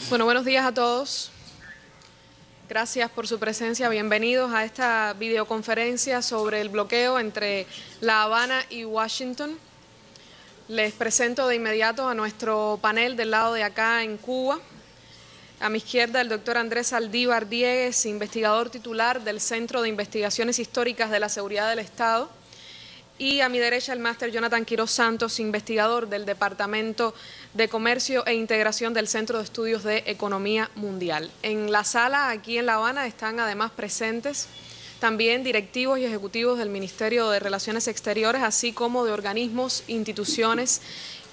Bueno, buenos días a todos. Gracias por su presencia. Bienvenidos a esta videoconferencia sobre el bloqueo entre La Habana y Washington. Les presento de inmediato a nuestro panel del lado de acá en Cuba. A mi izquierda, el doctor Andrés Saldívar Diegues, investigador titular del Centro de Investigaciones Históricas de la Seguridad del Estado. Y a mi derecha, el máster Jonathan Quiroz Santos, investigador del Departamento de Comercio e Integración del Centro de Estudios de Economía Mundial. En la sala, aquí en La Habana, están además presentes también directivos y ejecutivos del Ministerio de Relaciones Exteriores, así como de organismos, instituciones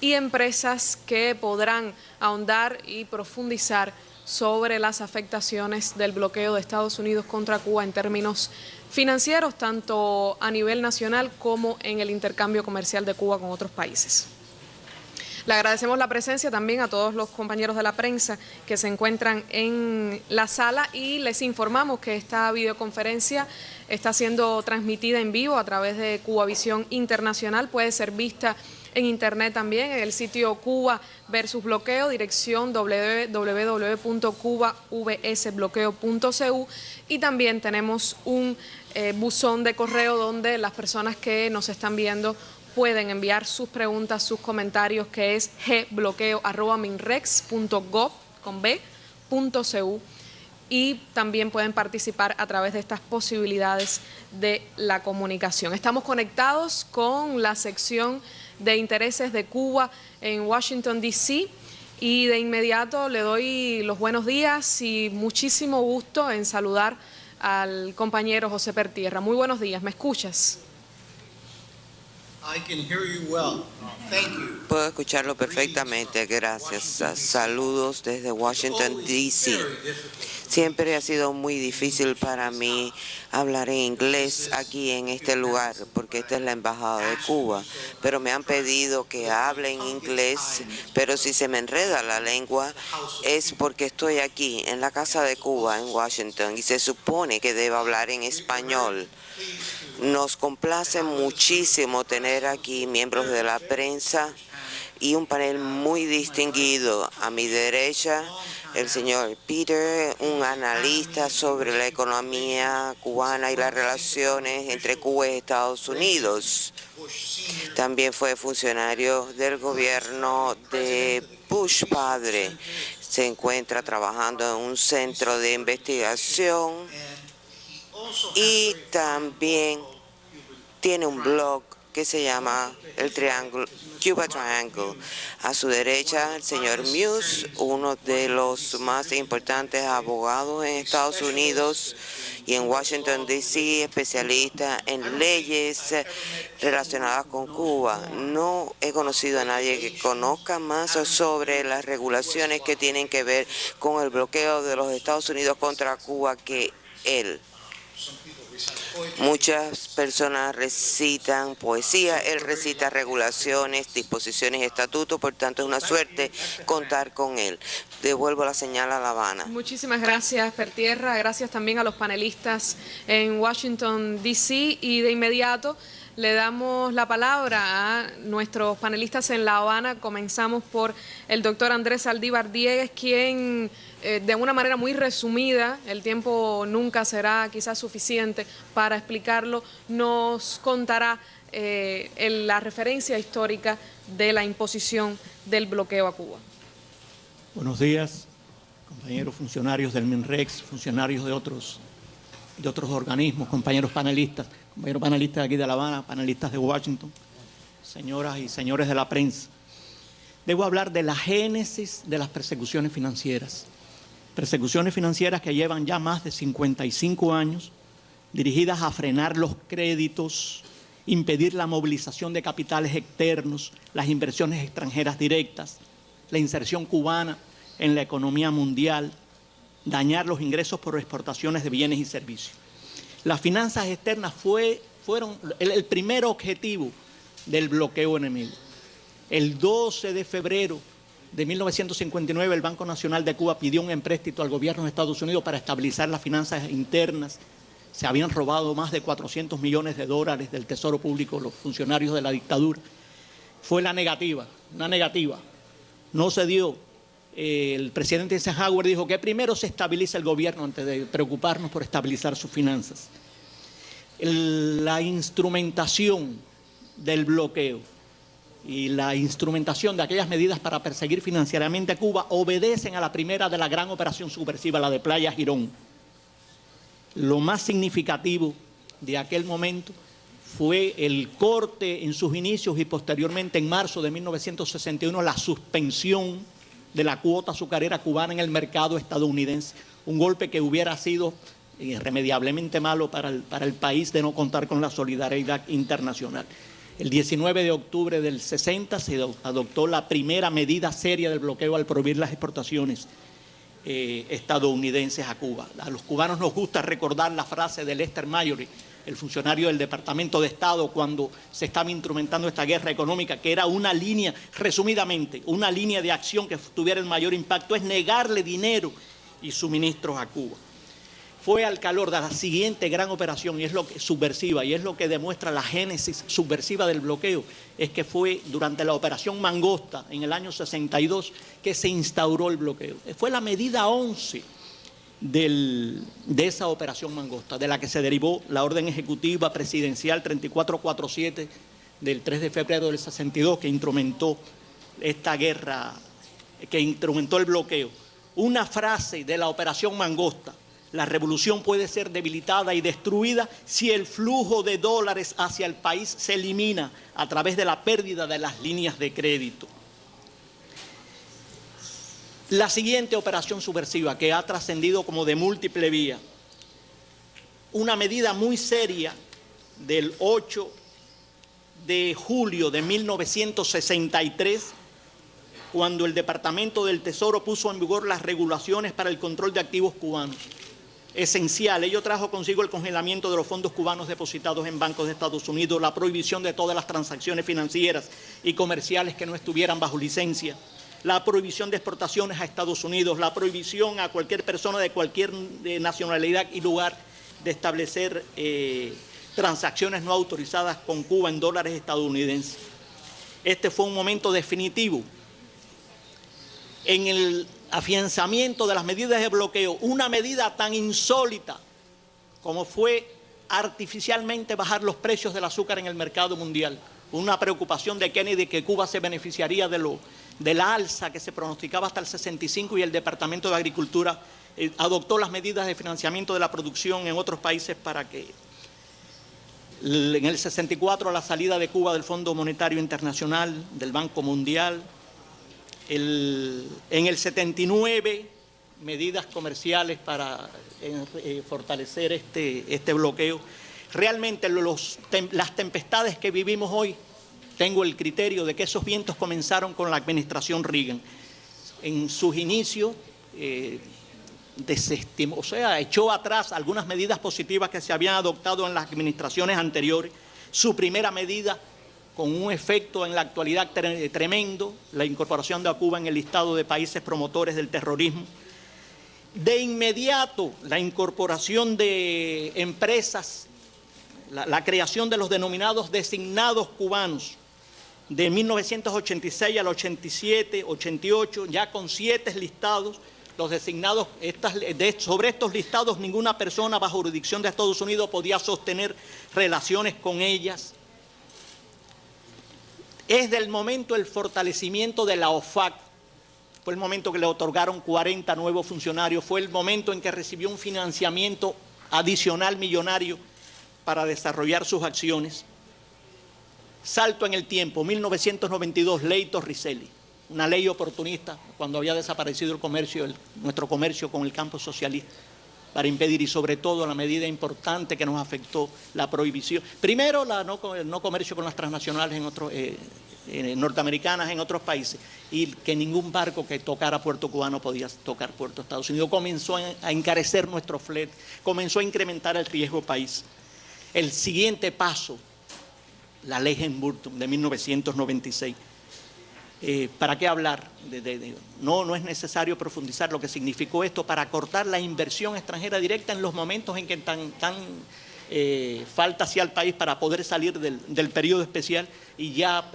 y empresas que podrán ahondar y profundizar sobre las afectaciones del bloqueo de Estados Unidos contra Cuba en términos financieros, tanto a nivel nacional como en el intercambio comercial de Cuba con otros países. Le agradecemos la presencia también a todos los compañeros de la prensa que se encuentran en la sala y les informamos que esta videoconferencia está siendo transmitida en vivo a través de Cubavisión Internacional. Puede ser vista en internet también, en el sitio Cuba versus Bloqueo, dirección www.cubavsbloqueo.cu, y también tenemos un buzón de correo donde las personas que nos están viendo pueden enviar sus preguntas, sus comentarios, que es gbloqueo@minrex.gov.cu, y también pueden participar a través de estas posibilidades de la comunicación. Estamos conectados con la sección de intereses de Cuba en Washington, D.C., y de inmediato le doy los buenos días y muchísimo gusto en saludar al compañero José Pertierra. Muy buenos días, ¿me escuchas? Puedo escucharlo perfectamente, gracias. Saludos desde Washington, D.C. Siempre ha sido muy difícil para mí hablar en inglés aquí en este lugar, porque esta es la Embajada de Cuba. Pero me han pedido que hable en inglés, pero si se me enreda la lengua es porque estoy aquí en la Casa de Cuba en Washington y se supone que debo hablar en español. Nos complace muchísimo tener aquí miembros de la prensa y un panel muy distinguido. A mi derecha, el señor Peter, un analista sobre la economía cubana y las relaciones entre Cuba y Estados Unidos. También fue funcionario del gobierno de Bush padre. Se encuentra trabajando en un centro de investigación y también tiene un blog que se llama el Triángulo, Cuba Triangle. A su derecha, el señor Muse, uno de los más importantes abogados en Estados Unidos y en Washington, D.C., especialista en leyes relacionadas con Cuba. No he conocido a nadie que conozca más sobre las regulaciones que tienen que ver con el bloqueo de los Estados Unidos contra Cuba que él. Muchas personas recitan poesía, él recita regulaciones, disposiciones y estatutos, por tanto es una suerte contar con él. Devuelvo la señal a La Habana. Muchísimas gracias, Pertierra. Gracias también a los panelistas en Washington, D.C. y de inmediato le damos la palabra a nuestros panelistas en La Habana. Comenzamos por el doctor Andrés Saldívar Diegues, quien de una manera muy resumida, el tiempo nunca será quizás suficiente para explicarlo, nos contará la referencia histórica de la imposición del bloqueo a Cuba. Buenos días, compañeros funcionarios del MINREX, funcionarios de otros organismos, compañeros panelistas de aquí de La Habana, panelistas de Washington, señoras y señores de la prensa. Debo hablar de la génesis de las persecuciones financieras que llevan ya más de 55 años, dirigidas a frenar los créditos, impedir la movilización de capitales externos, las inversiones extranjeras directas, la inserción cubana en la economía mundial, dañar los ingresos por exportaciones de bienes y servicios. Las finanzas externas fueron el primer objetivo del bloqueo enemigo. El 12 de febrero de 1959, el Banco Nacional de Cuba pidió un empréstito al gobierno de Estados Unidos para estabilizar las finanzas internas. Se habían robado más de 400 millones de dólares del Tesoro Público los funcionarios de la dictadura. Fue una negativa. No se dio el presidente Eisenhower dijo que primero se estabiliza el gobierno antes de preocuparnos por estabilizar sus finanzas. La instrumentación del bloqueo y la instrumentación de aquellas medidas para perseguir financieramente a Cuba obedecen a la primera de la gran operación subversiva, la de Playa Girón. Lo más significativo de aquel momento fue el corte en sus inicios y posteriormente en marzo de 1961 la suspensión de la cuota azucarera cubana en el mercado estadounidense. Un golpe que hubiera sido irremediablemente malo para el país de no contar con la solidaridad internacional. El 19 de octubre del 60 se adoptó la primera medida seria del bloqueo al prohibir las exportaciones estadounidenses a Cuba. A los cubanos nos gusta recordar la frase de Lester Mayori, el funcionario del Departamento de Estado, cuando se estaba instrumentando esta guerra económica, que era una línea, resumidamente, una línea de acción que tuviera el mayor impacto, es negarle dinero y suministros a Cuba. Fue al calor de la siguiente gran operación, y es lo que subversiva, y es lo que demuestra la génesis subversiva del bloqueo, es que fue durante la operación Mangosta, en el año 62, que se instauró el bloqueo. Fue la medida 11 de esa operación Mangosta, de la que se derivó la orden ejecutiva presidencial 3447 del 3 de febrero del 62, que instrumentó esta guerra, que instrumentó el bloqueo. Una frase de la operación Mangosta: la revolución puede ser debilitada y destruida si el flujo de dólares hacia el país se elimina a través de la pérdida de las líneas de crédito. La siguiente operación subversiva, que ha trascendido como de múltiple vía, una medida muy seria del 8 de julio de 1963, cuando el Departamento del Tesoro puso en vigor las regulaciones para el control de activos cubanos. Esencial, ello trajo consigo el congelamiento de los fondos cubanos depositados en bancos de Estados Unidos, la prohibición de todas las transacciones financieras y comerciales que no estuvieran bajo licencia, la prohibición de exportaciones a Estados Unidos, la prohibición a cualquier persona de cualquier nacionalidad y lugar de establecer transacciones no autorizadas con Cuba en dólares estadounidenses. Este fue un momento definitivo en el afianzamiento de las medidas de bloqueo, una medida tan insólita como fue artificialmente bajar los precios del azúcar en el mercado mundial. Una preocupación de Kennedy que Cuba se beneficiaría de la alza que se pronosticaba hasta el 65, y el Departamento de Agricultura adoptó las medidas de financiamiento de la producción en otros países para que en el 64 la salida de Cuba del Fondo Monetario Internacional, del Banco Mundial. En el 79, medidas comerciales para fortalecer este bloqueo. Realmente las tempestades que vivimos hoy, tengo el criterio de que esos vientos comenzaron con la administración Reagan. En sus inicios desestimó, o sea, echó atrás algunas medidas positivas que se habían adoptado en las administraciones anteriores. Su primera medida, con un efecto en la actualidad tremendo, la incorporación de Cuba en el listado de países promotores del terrorismo. De inmediato, la incorporación de empresas, la creación de los denominados designados cubanos, de 1986 al 87, 88, ya con 7 listados. Los designados, sobre estos listados, ninguna persona bajo jurisdicción de Estados Unidos podía sostener relaciones con ellas. Es del momento el fortalecimiento de la OFAC, fue el momento que le otorgaron 40 nuevos funcionarios, fue el momento en que recibió un financiamiento adicional millonario para desarrollar sus acciones. Salto en el tiempo, 1992, ley Torricelli, una ley oportunista cuando había desaparecido el comercio, nuestro comercio con el campo socialista, para impedir, y sobre todo la medida importante que nos afectó, la prohibición. Primero, el no comercio con las transnacionales norteamericanas en otros países, y que ningún barco que tocara puerto cubano podía tocar puerto Estados Unidos. Comenzó a encarecer nuestro flete, comenzó a incrementar el riesgo país. El siguiente paso, la ley Hamilton de 1996. ¿Para qué hablar? No es necesario profundizar lo que significó esto para cortar la inversión extranjera directa en los momentos en que tan falta hacía al país para poder salir del periodo especial, y ya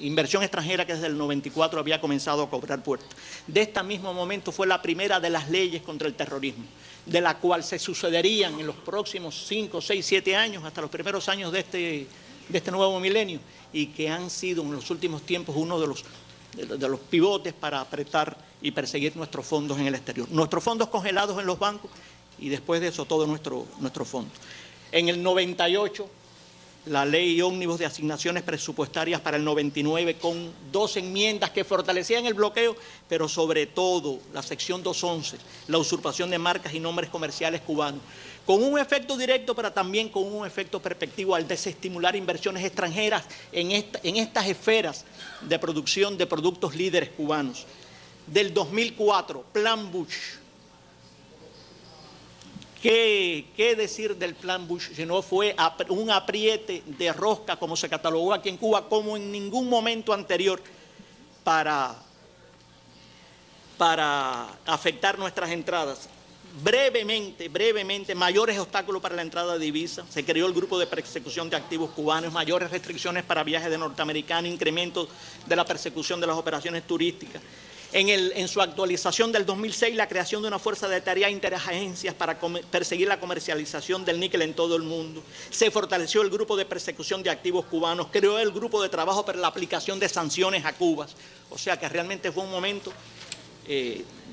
inversión extranjera que desde el 94 había comenzado a cobrar puertas. De este mismo momento fue la primera de las leyes contra el terrorismo, de la cual se sucederían en los próximos 5, 6, 7 años, hasta los primeros años de este nuevo milenio, y que han sido en los últimos tiempos uno de los pivotes para apretar y perseguir nuestros fondos en el exterior. Nuestros fondos congelados en los bancos y después de eso todo nuestro fondo. En el 98, la ley ómnibus de asignaciones presupuestarias para el 99, con 2 enmiendas que fortalecían el bloqueo, pero sobre todo la sección 211, la usurpación de marcas y nombres comerciales cubanos, con un efecto directo, pero también con un efecto perspectivo al desestimular inversiones extranjeras en estas esferas de producción de productos líderes cubanos. Del 2004, Plan Bush. ¿Qué decir del Plan Bush? Si no fue un apriete de rosca, como se catalogó aquí en Cuba, como en ningún momento anterior, para afectar nuestras entradas. Brevemente, mayores obstáculos para la entrada de divisas, se creó el grupo de persecución de activos cubanos, mayores restricciones para viajes de norteamericanos, incremento de la persecución de las operaciones turísticas. En su actualización del 2006, la creación de una fuerza de tarea interagencias para perseguir la comercialización del níquel en todo el mundo. Se fortaleció el grupo de persecución de activos cubanos, creó el grupo de trabajo para la aplicación de sanciones a Cuba. O sea que realmente fue un momento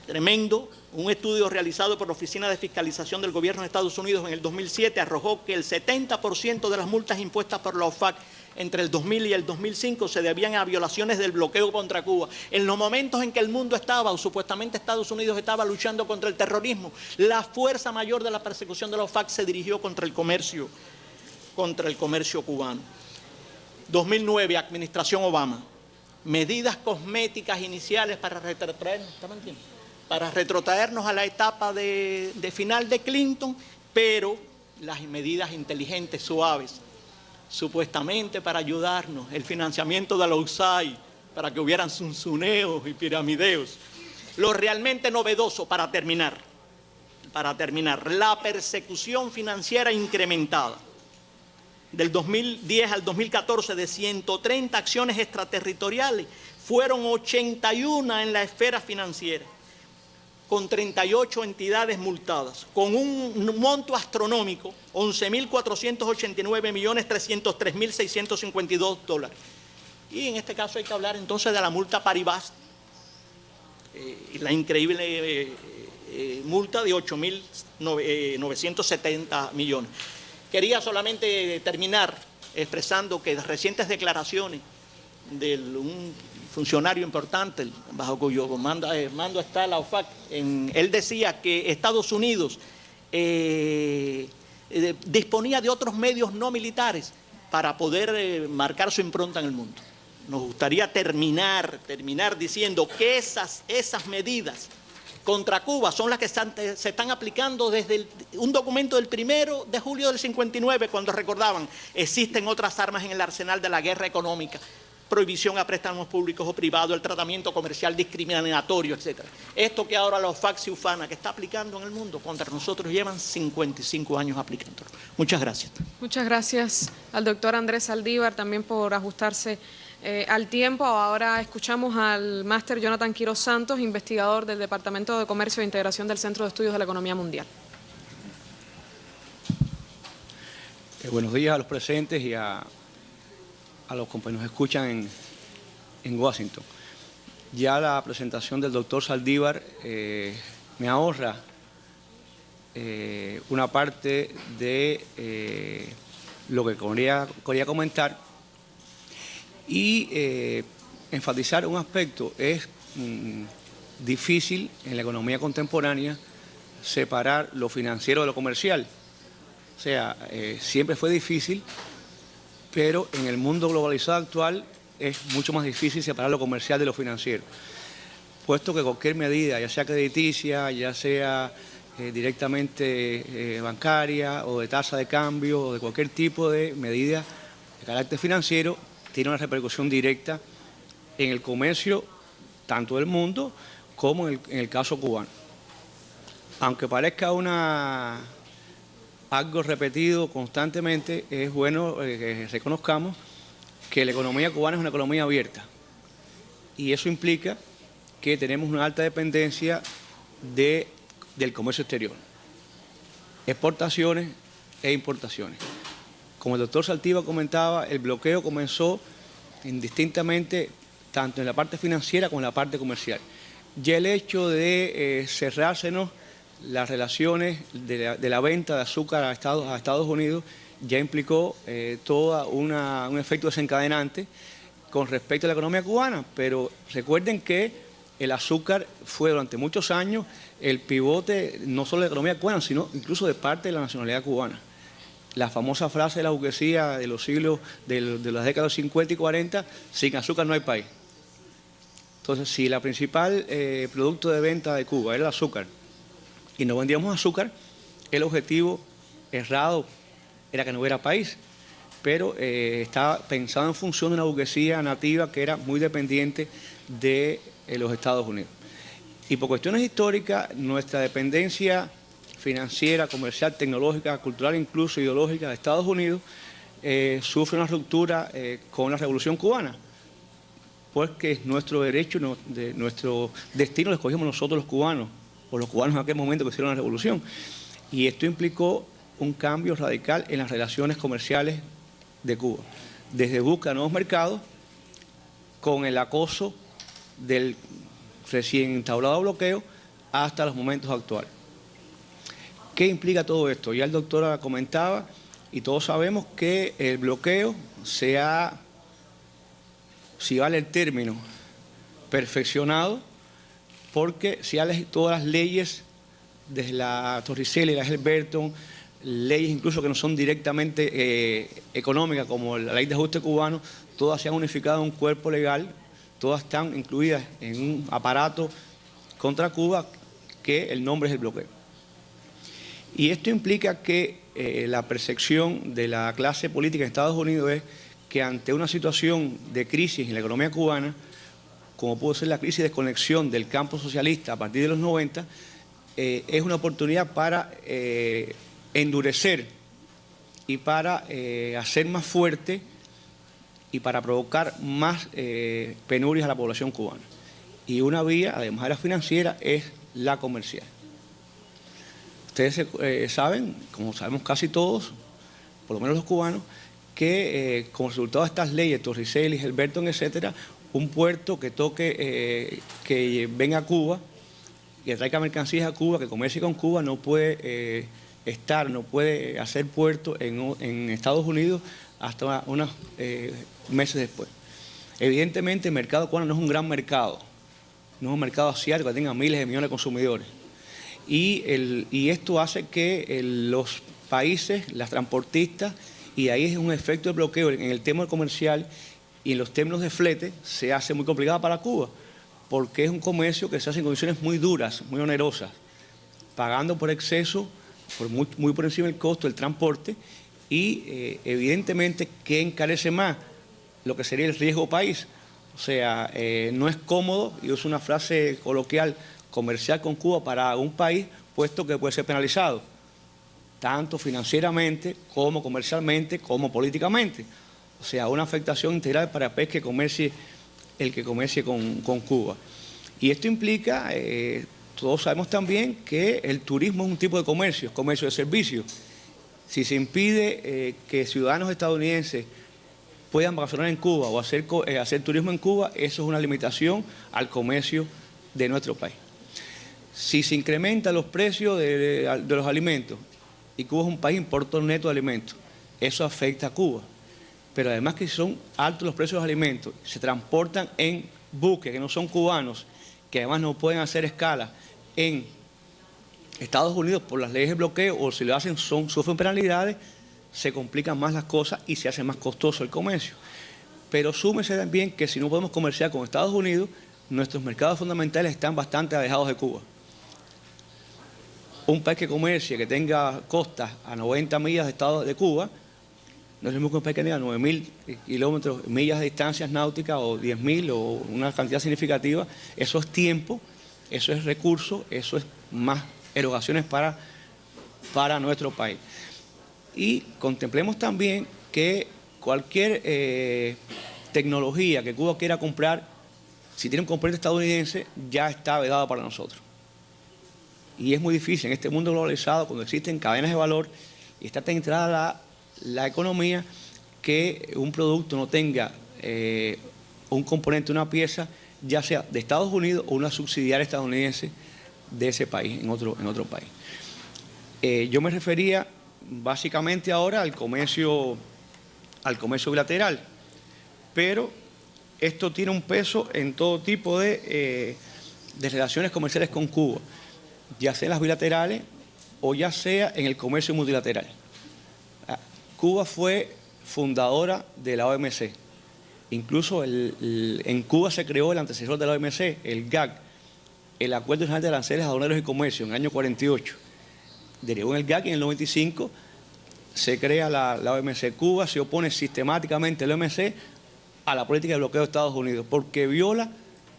tremendo. Un estudio realizado por la Oficina de Fiscalización del Gobierno de Estados Unidos en el 2007 arrojó que el 70% de las multas impuestas por la OFAC entre el 2000 y el 2005 se debían a violaciones del bloqueo contra Cuba. En los momentos en que el mundo estaba, o supuestamente Estados Unidos estaba luchando contra el terrorismo, la fuerza mayor de la persecución de la OFAC se dirigió contra el comercio cubano. 2009, Administración Obama. Medidas cosméticas iniciales para retrotraernos a la etapa de final de Clinton, pero las medidas inteligentes, suaves, supuestamente para ayudarnos, el financiamiento de la USAID, para que hubieran zunzuneos y piramideos. Lo realmente novedoso, para terminar, la persecución financiera incrementada. Del 2010 al 2014, de 130 acciones extraterritoriales, fueron 81 en la esfera financiera, con 38 entidades multadas, con un monto astronómico, $11.489.303.652. Y en este caso hay que hablar entonces de la multa Paribas, la increíble multa de 8.970 millones. Quería solamente terminar expresando que recientes declaraciones de un funcionario importante, bajo cuyo mando está la OFAC, él decía que Estados Unidos disponía de otros medios no militares para poder marcar su impronta en el mundo. Nos gustaría terminar diciendo que esas medidas contra Cuba son las que se están aplicando desde un documento del 1 de julio del 59, cuando recordaban, existen otras armas en el arsenal de la guerra económica, prohibición a préstamos públicos o privados, el tratamiento comercial discriminatorio, etc. Esto que ahora la OFAC y UFANA que está aplicando en el mundo contra nosotros llevan 55 años aplicándolo. Muchas gracias. Muchas gracias al doctor Andrés Saldívar también por ajustarse al tiempo. Ahora escuchamos al máster Jonathan Quiroz Santos, investigador del Departamento de Comercio e Integración del Centro de Estudios de la Economía Mundial. Buenos días a los presentes y a los compañeros que nos escuchan en Washington. Ya la presentación del doctor Saldívar me ahorra una parte de lo que quería comentar y enfatizar un aspecto. Es difícil en la economía contemporánea separar lo financiero de lo comercial. O sea, siempre fue difícil, pero en el mundo globalizado actual es mucho más difícil separar lo comercial de lo financiero, puesto que cualquier medida, ya sea crediticia, ya sea directamente bancaria o de tasa de cambio o de cualquier tipo de medida de carácter financiero, tiene una repercusión directa en el comercio tanto del mundo como en el caso cubano. Aunque parezca una algo repetido constantemente, es bueno que reconozcamos que la economía cubana es una economía abierta. Y eso implica que tenemos una alta dependencia del comercio exterior, exportaciones e importaciones. Como el doctor Saltiva comentaba, el bloqueo comenzó indistintamente tanto en la parte financiera como en la parte comercial. Ya el hecho de cerrársenos las relaciones de la venta de azúcar a Estados Unidos ya implicó todo un efecto desencadenante con respecto a la economía cubana, pero recuerden que el azúcar fue durante muchos años el pivote no solo de la economía cubana, sino incluso de parte de la nacionalidad cubana. La famosa frase de la burguesía de los siglos, de las décadas 50 y 40, sin azúcar no hay país. Entonces, si la principal producto de venta de Cuba era el azúcar y no vendíamos azúcar, el objetivo errado era que no hubiera país, pero estaba pensado en función de una burguesía nativa que era muy dependiente de los Estados Unidos. Y por cuestiones históricas, nuestra dependencia financiera, comercial, tecnológica, cultural, incluso ideológica de Estados Unidos, sufre una ruptura con la Revolución Cubana, porque es nuestro derecho, nuestro destino lo escogimos nosotros los cubanos, o los cubanos en aquel momento que hicieron la revolución. Y esto implicó un cambio radical en las relaciones comerciales de Cuba, desde buscar nuevos mercados, con el acoso del recién instaurado bloqueo, hasta los momentos actuales. ¿Qué implica todo esto? Ya el doctor comentaba, y todos sabemos que el bloqueo se ha, si vale el término, perfeccionado, porque se han todas las leyes, desde la Torricelli, la Helberton, leyes incluso que no son directamente económicas, como la Ley de Ajuste Cubano, todas se han unificado en un cuerpo legal, todas están incluidas en un aparato contra Cuba, que el nombre es el bloqueo. Y esto implica que la percepción de la clase política en Estados Unidos es que ante una situación de crisis en la economía cubana, como pudo ser la crisis de desconexión del campo socialista a partir de los 90, es una oportunidad para endurecer y para hacer más fuerte y para provocar más penurias a la población cubana. Y una vía, además de la financiera, es la comercial. Ustedes saben, como sabemos casi todos, por lo menos los cubanos, que como resultado de estas leyes, Torricelli, Helberton, etcétera, un puerto que toque, que venga a Cuba, que traiga mercancías a Cuba, que comercie con Cuba, no puede no puede hacer puerto en Estados Unidos hasta unos meses después. Evidentemente el mercado cubano no es un gran mercado, no es un mercado asiático que tenga miles de millones de consumidores. Y esto hace que los países, las transportistas, y ahí es un efecto de bloqueo en el tema comercial y en los términos de flete, se hace muy complicado para Cuba, porque es un comercio que se hace en condiciones muy duras, muy onerosas, pagando por exceso, muy por encima del costo del transporte, y evidentemente que encarece más lo que sería el riesgo país. O sea, no es cómodo, y uso una frase coloquial, comercial con Cuba para un país, puesto que puede ser penalizado, tanto financieramente como comercialmente como políticamente. O sea, una afectación integral para el país que comercie, el que comercie con Cuba. Y esto implica, todos sabemos también que el turismo es un tipo de comercio, es comercio de servicios. Si se impide que ciudadanos estadounidenses puedan vacacionar en Cuba o hacer turismo en Cuba, eso es una limitación al comercio de nuestro país. Si se incrementan los precios de los alimentos, y Cuba es un país importador neto de alimentos, eso afecta a Cuba. Pero además que son altos los precios de los alimentos, se transportan en buques que no son cubanos, que además no pueden hacer escala en Estados Unidos por las leyes de bloqueo, o si lo hacen sufren penalidades, se complican más las cosas y se hace más costoso el comercio. Pero súmese también que si no podemos comerciar con Estados Unidos, nuestros mercados fundamentales están bastante alejados de Cuba. Un país que comercie, que tenga costas a 90 millas de Cuba, no es lo mismo que un país que tenga 9.000 millas de distancias náuticas o 10.000 o una cantidad significativa. Eso es tiempo, eso es recurso, eso es más erogaciones para nuestro país. Y contemplemos también que cualquier tecnología que Cuba quiera comprar, si tiene un componente estadounidense, ya está vedado para nosotros. Y es muy difícil en este mundo globalizado, cuando existen cadenas de valor y está tan entrada la economía, que un producto no tenga un componente, una pieza, ya sea de Estados Unidos o una subsidiaria estadounidense de ese país, en otro país. Yo me refería básicamente ahora al comercio bilateral, pero esto tiene un peso en todo tipo de relaciones comerciales con Cuba, ya sea en las bilaterales o ya sea en el comercio multilateral. Cuba fue fundadora de la OMC. Incluso en Cuba se creó el antecesor de la OMC, el GAC, el Acuerdo General de Aranceles, Aduaneros y Comercio, en el año 48. Derivó en el GAC y en el 95 se crea la OMC. Cuba se opone sistemáticamente a la OMC a la política de bloqueo de Estados Unidos, porque viola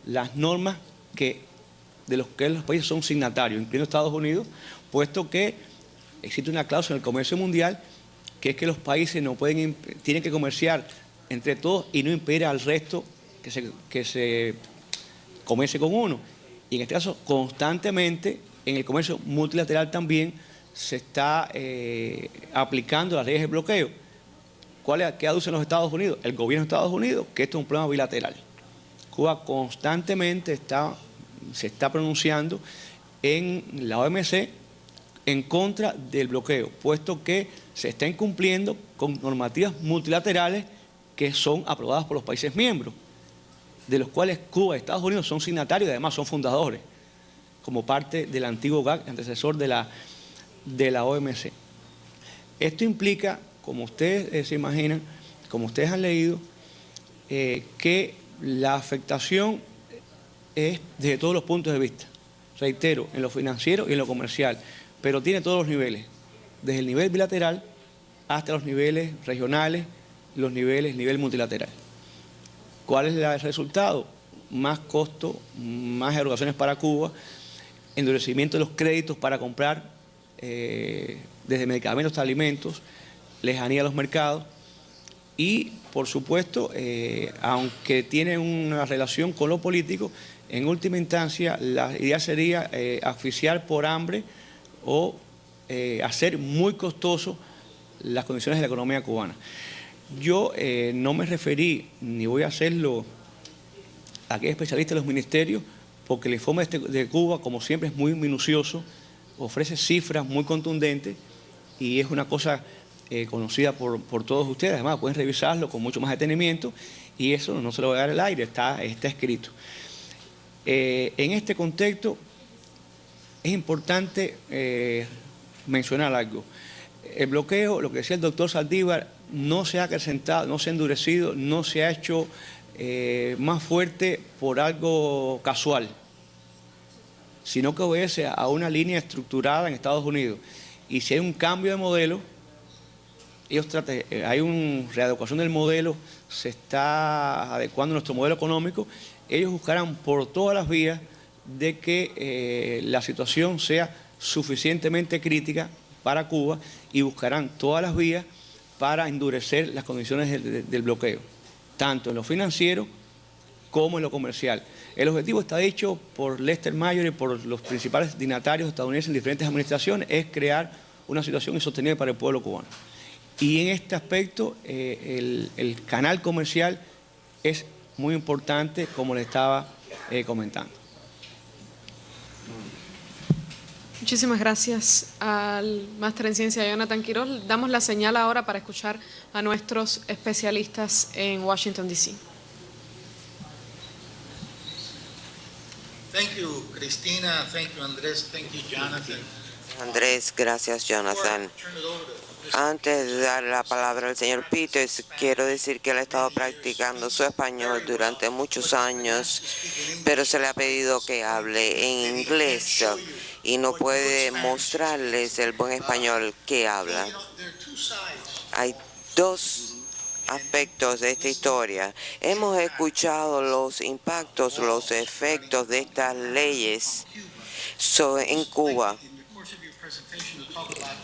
las normas de los que los países son signatarios, incluyendo Estados Unidos, puesto que existe una cláusula en el comercio mundial que es que los países tienen que comerciar entre todos y no impedir al resto que se comercie con uno. Y en este caso, constantemente, en el comercio multilateral también se está aplicando las leyes de bloqueo. ¿Qué aducen los Estados Unidos? El gobierno de Estados Unidos, que esto es un problema bilateral. Cuba constantemente se está pronunciando en la OMC en contra del bloqueo, puesto que se está incumpliendo con normativas multilaterales que son aprobadas por los países miembros, de los cuales Cuba y Estados Unidos son signatarios y además son fundadores, como parte del antiguo GAC, antecesor de la OMC. Esto implica, como ustedes se imaginan, como ustedes han leído, que la afectación es desde todos los puntos de vista. Reitero, en lo financiero y en lo comercial, pero tiene todos los niveles, desde el nivel bilateral hasta los niveles regionales, nivel multilateral. ¿Cuál es el resultado? Más costo, más erogaciones para Cuba, endurecimiento de los créditos para comprar desde medicamentos hasta alimentos, lejanía a los mercados y, por supuesto, aunque tiene una relación con lo político, en última instancia la idea sería asfixiar por hambre o hacer muy costoso las condiciones de la economía cubana. Yo no me referí, ni voy a hacerlo aquí especialista de los ministerios, porque el informe de Cuba, como siempre, es muy minucioso, ofrece cifras muy contundentes y es una cosa conocida por todos ustedes. Además, pueden revisarlo con mucho más detenimiento y eso no se lo voy a dar al aire, está escrito. En este contexto es importante mencionar algo. El bloqueo, lo que decía el doctor Saldívar, no se ha acrecentado, no se ha endurecido, no se ha hecho más fuerte por algo casual, sino que obedece a una línea estructurada en Estados Unidos. Y si hay un cambio de modelo, hay una readecuación del modelo, se está adecuando nuestro modelo económico, ellos buscarán por todas las vías de que la situación sea suficientemente crítica para Cuba y buscarán todas las vías para endurecer las condiciones del bloqueo, tanto en lo financiero como en lo comercial. El objetivo está dicho por Lester Mayor y por los principales dignatarios estadounidenses en diferentes administraciones, es crear una situación insostenible para el pueblo cubano. Y en este aspecto el canal comercial es muy importante, como le estaba comentando. Muchísimas gracias al máster en ciencia Jonathan Quiroz. Damos la señal ahora para escuchar a nuestros especialistas en Washington, D.C. Thank you, Cristina. Thank you, Andrés. Thank you, Jonathan. Andrés, gracias, Jonathan. Antes de dar la palabra al señor Peters, quiero decir que él ha estado practicando su español durante muchos años, pero se le ha pedido que hable en inglés y no puede mostrarles el buen español que habla. Hay dos aspectos de esta historia. Hemos escuchado los impactos, los efectos de estas leyes en Cuba.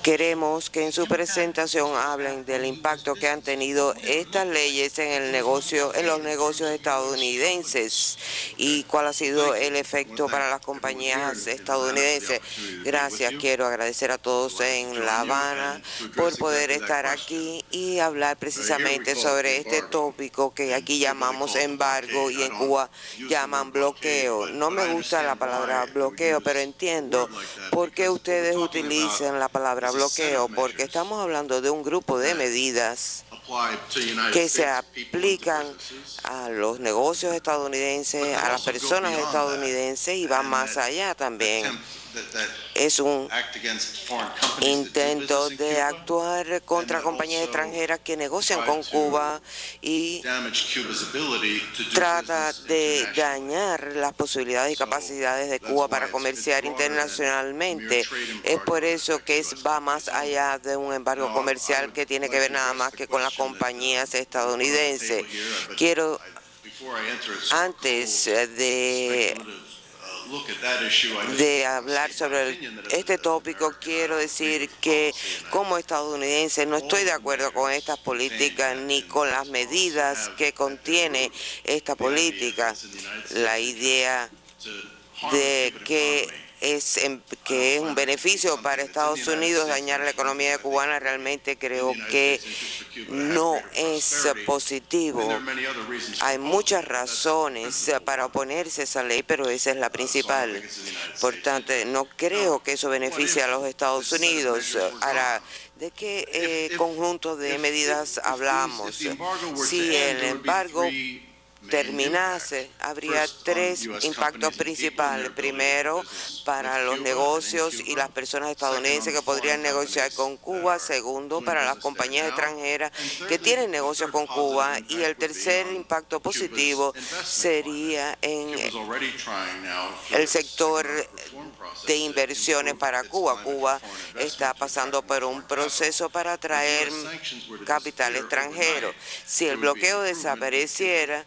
Queremos que en su presentación hablen del impacto que han tenido estas leyes en los negocios estadounidenses y cuál ha sido el efecto para las compañías estadounidenses. Gracias. Quiero agradecer a todos en La Habana por poder estar aquí y hablar precisamente sobre este tópico que aquí llamamos embargo y en Cuba llaman bloqueo. No me gusta la palabra bloqueo, pero entiendo por qué ustedes utilizan la palabra bloqueo, porque estamos hablando de un grupo de medidas que se aplican a los negocios estadounidenses, a las personas estadounidenses y van más allá también. Es un intento de actuar contra compañías extranjeras que negocian con Cuba y trata de dañar las posibilidades y capacidades de Cuba para comerciar internacionalmente. Es por eso que va más allá de un embargo comercial que tiene que ver nada más que con las compañías estadounidenses. Quiero, antes de hablar sobre este tópico, quiero decir que como estadounidense no estoy de acuerdo con estas políticas ni con las medidas que contiene esta política. La idea de que es un beneficio para Estados Unidos dañar la economía cubana, realmente creo que no es positivo. Hay muchas razones para oponerse a esa ley, pero esa es la principal. Por tanto, no creo que eso beneficie a los Estados Unidos. Ahora, ¿de qué conjunto de medidas hablamos? Si el embargo terminase, habría tres impactos principales. Primero, para los negocios y las personas estadounidenses que podrían negociar con Cuba. Segundo, para las compañías extranjeras que tienen negocios con Cuba. Y el tercer impacto positivo sería en el sector de inversiones para Cuba. Cuba está pasando por un proceso para atraer capital extranjero. Si el bloqueo desapareciera,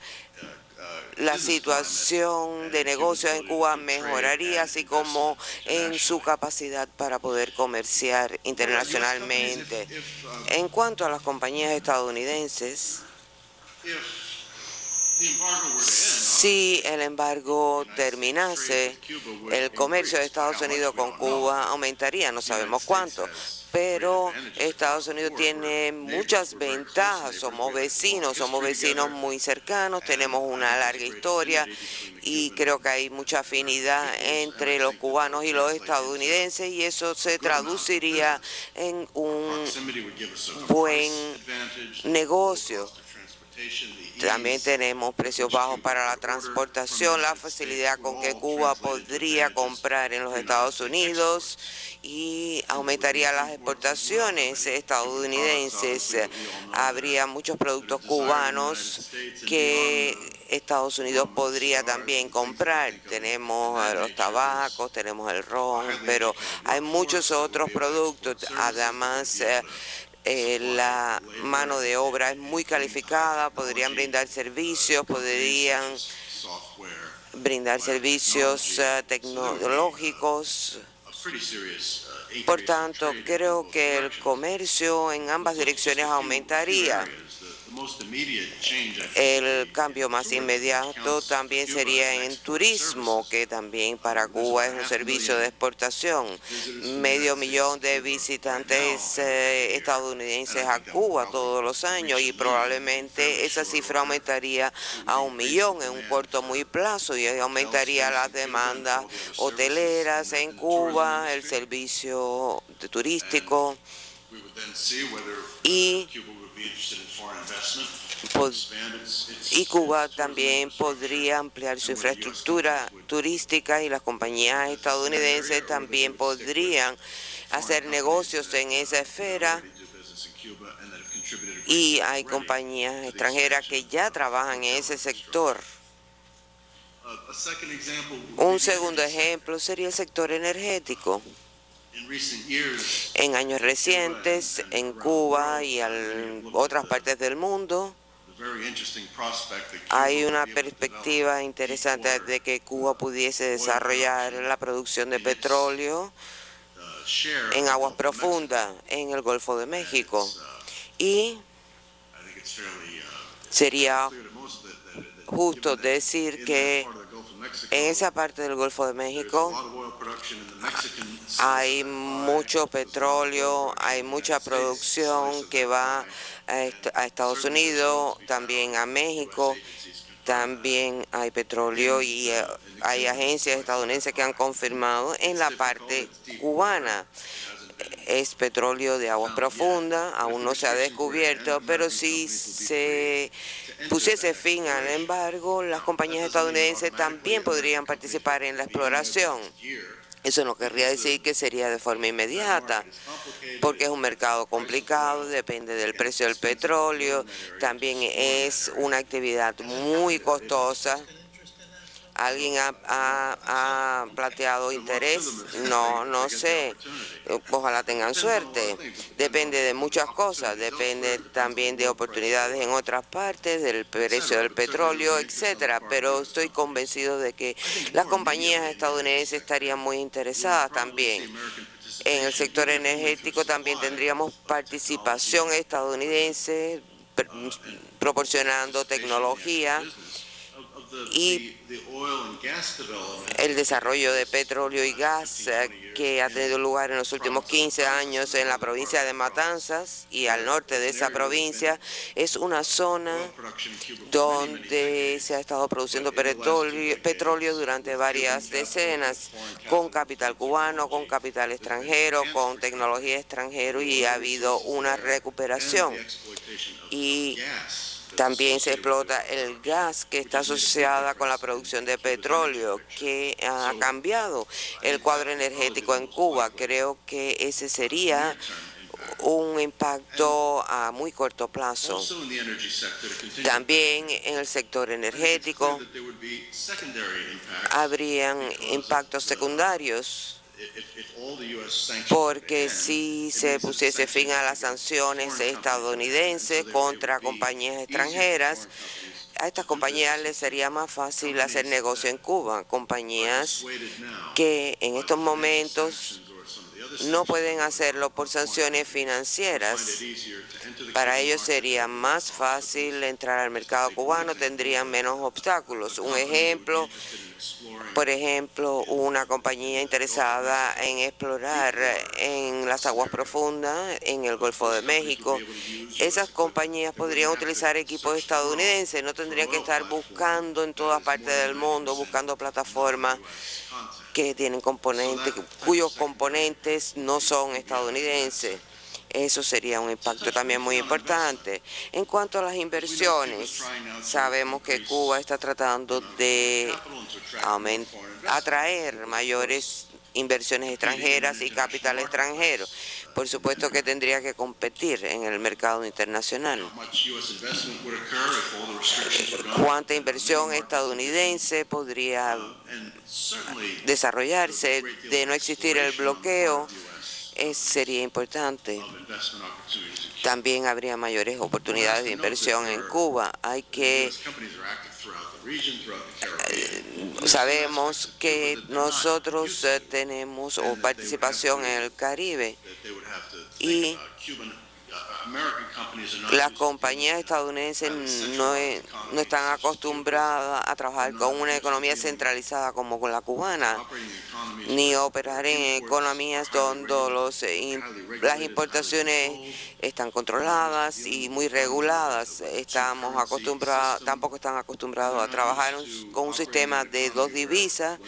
la situación de negocios en Cuba mejoraría, así como en su capacidad para poder comerciar internacionalmente. En cuanto a las compañías estadounidenses, si el embargo terminase, el comercio de Estados Unidos con Cuba aumentaría, no sabemos cuánto, pero Estados Unidos tiene muchas ventajas. Somos vecinos muy cercanos, tenemos una larga historia y creo que hay mucha afinidad entre los cubanos y los estadounidenses y eso se traduciría en un buen negocio. También tenemos precios bajos para la transportación, la facilidad con que Cuba podría comprar en los Estados Unidos y aumentaría las exportaciones estadounidenses. Habría muchos productos cubanos que Estados Unidos podría también comprar. Tenemos los tabacos, tenemos el ron, pero hay muchos otros productos. Además, la mano de obra es muy calificada, podrían brindar servicios, tecnológicos. Por tanto, creo que el comercio en ambas direcciones aumentaría. El cambio más inmediato también sería en turismo, que también para Cuba es un servicio de exportación. 500,000 de visitantes estadounidenses a Cuba todos los años y probablemente esa cifra aumentaría a 1 millón en un corto muy plazo y aumentaría las demandas hoteleras en Cuba, el servicio turístico y Cuba también podría ampliar su infraestructura turística y las compañías estadounidenses también podrían hacer negocios en esa esfera y hay compañías extranjeras que ya trabajan en ese sector. Un segundo ejemplo sería el sector energético. En años recientes, en Cuba y en otras partes del mundo, hay una perspectiva interesante de que Cuba pudiese desarrollar la producción de petróleo en aguas profundas en el Golfo de México. Y sería justo decir que en esa parte del Golfo de México hay mucho petróleo, hay mucha producción que va a Estados Unidos, también a México. También hay petróleo y hay agencias estadounidenses que han confirmado en la parte cubana. Es petróleo de aguas profundas, aún no se ha descubierto, pero si se pusiese fin al embargo, las compañías estadounidenses también podrían participar en la exploración. Eso no querría decir que sería de forma inmediata, porque es un mercado complicado, depende del precio del petróleo, también es una actividad muy costosa. ¿Alguien ha planteado interés? No sé. Ojalá tengan suerte. Depende de muchas cosas. Depende también de oportunidades en otras partes, del precio del petróleo, etcétera. Pero estoy convencido de que las compañías estadounidenses estarían muy interesadas también. En el sector energético también tendríamos participación estadounidense proporcionando tecnología y el desarrollo de petróleo y gas que ha tenido lugar en los últimos 15 años en la provincia de Matanzas y al norte de esa provincia es una zona donde se ha estado produciendo petróleo durante varias decenas, con capital cubano, con capital extranjero, con tecnología extranjera, y ha habido una recuperación. Y también se explota el gas que está asociada con la producción de petróleo, que ha cambiado el cuadro energético en Cuba. Creo que ese sería un impacto a muy corto plazo. También en el sector energético habrían impactos secundarios, porque si se pusiese fin a las sanciones estadounidenses contra compañías extranjeras, a estas compañías les sería más fácil hacer negocio en Cuba, compañías que en estos momentos no pueden hacerlo por sanciones financieras. Para ellos sería más fácil entrar al mercado cubano, tendrían menos obstáculos. Un ejemplo, por ejemplo, una compañía interesada en explorar en las aguas profundas en el Golfo de México. Esas compañías podrían utilizar equipos estadounidenses, no tendrían que estar buscando en todas partes del mundo, buscando plataformas que tienen componentes, cuyos componentes no son estadounidenses. Eso sería un impacto también muy importante. En cuanto a las inversiones, sabemos que Cuba está tratando de atraer mayores inversiones extranjeras y capital extranjero. Por supuesto que tendría que competir en el mercado internacional. ¿Cuánta inversión estadounidense podría desarrollarse de no existir el bloqueo? Sería importante. También habría mayores oportunidades de inversión en Cuba. Sabemos que nosotros tenemos participación en el Caribe y las compañías estadounidenses no están acostumbradas a trabajar con una economía centralizada como con la cubana, ni operar en economías donde las importaciones están controladas y muy reguladas. Tampoco están acostumbrados a trabajar con un sistema de dos divisas,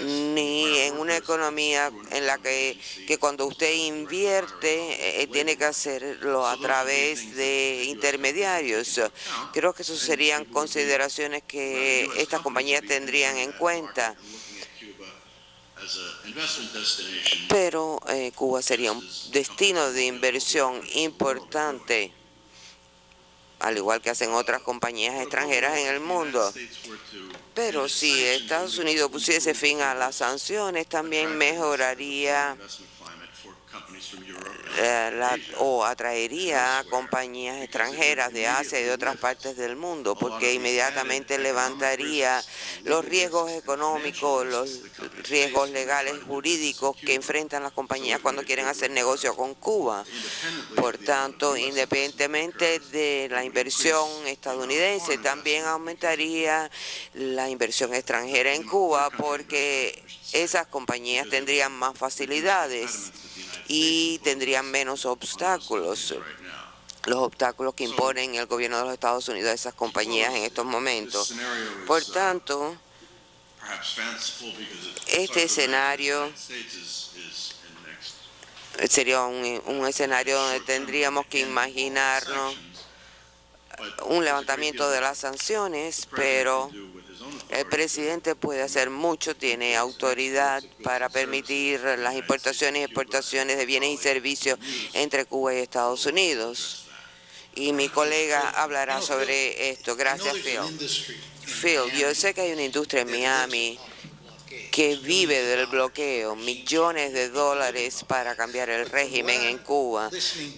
ni en una economía en la que cuando usted invierte tiene que hacerlo a través de intermediarios. Creo que eso serían consideraciones que estas compañías tendrían en cuenta. Pero Cuba sería un destino de inversión importante, al igual que hacen otras compañías extranjeras en el mundo. Pero si Estados Unidos pusiese fin a las sanciones, también mejoraría o atraería a compañías extranjeras de Asia y de otras partes del mundo, porque inmediatamente levantaría los riesgos económicos, los riesgos legales, jurídicos que enfrentan las compañías cuando quieren hacer negocio con Cuba. Por tanto, independientemente de la inversión estadounidense, también aumentaría la inversión extranjera en Cuba, porque esas compañías tendrían más facilidades y tendrían menos obstáculos, los obstáculos que imponen el gobierno de los Estados Unidos a esas compañías en estos momentos. Por tanto, este escenario sería un escenario donde tendríamos que imaginarnos un levantamiento de las sanciones, pero el presidente puede hacer mucho, tiene autoridad para permitir las importaciones y exportaciones de bienes y servicios entre Cuba y Estados Unidos. Y mi colega hablará sobre esto. Gracias, Phil. Phil, yo sé que hay una industria en Miami que vive del bloqueo, millones de dólares para cambiar el régimen en Cuba,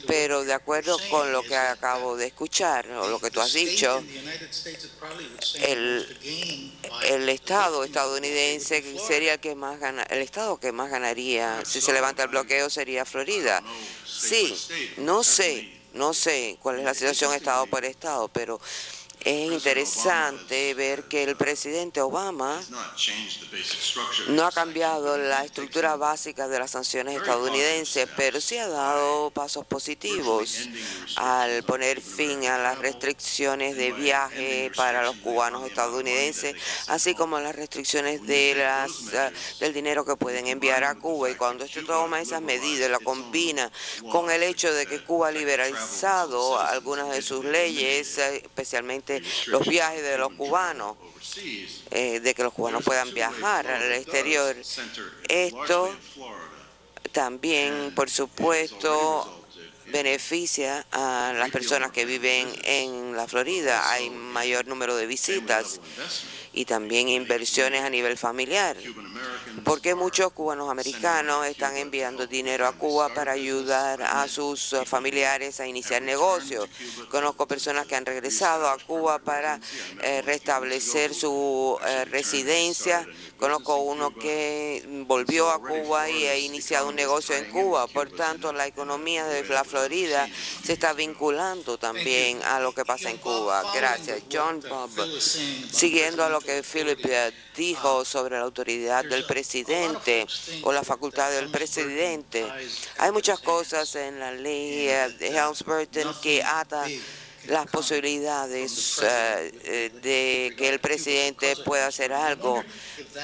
pero de acuerdo con lo que acabo de escuchar, o lo que tú has dicho, el Estado estadounidense sería el que más el Estado que más ganaría si se levanta el bloqueo sería Florida. Sí, no sé cuál es la situación Estado por Estado, pero es interesante ver que el presidente Obama no ha cambiado la estructura básica de las sanciones estadounidenses, pero sí ha dado pasos positivos al poner fin a las restricciones de viaje para los cubanos estadounidenses, así como las restricciones del dinero que pueden enviar a Cuba. Y cuando usted toma esas medidas y la combina con el hecho de que Cuba ha liberalizado algunas de sus leyes, especialmente los viajes de los cubanos, de que los cubanos puedan viajar al exterior. Esto también, por supuesto, beneficia a las personas que viven en la Florida. Hay mayor número de visitas y también inversiones a nivel familiar, porque muchos cubanos americanos están enviando dinero a Cuba para ayudar a sus familiares a iniciar negocios. Conozco personas que han regresado a Cuba para restablecer su residencia. Conozco uno que volvió a Cuba y ha iniciado un negocio en Cuba. Por tanto, la economía de la Florida se está vinculando también a lo que pasa en Cuba. Gracias, John Bob. Siguiendo a lo que Philip dijo sobre la autoridad del presidente o la facultad del presidente, hay muchas cosas en la ley de Helms-Burton que ata las posibilidades de que el presidente pueda hacer algo.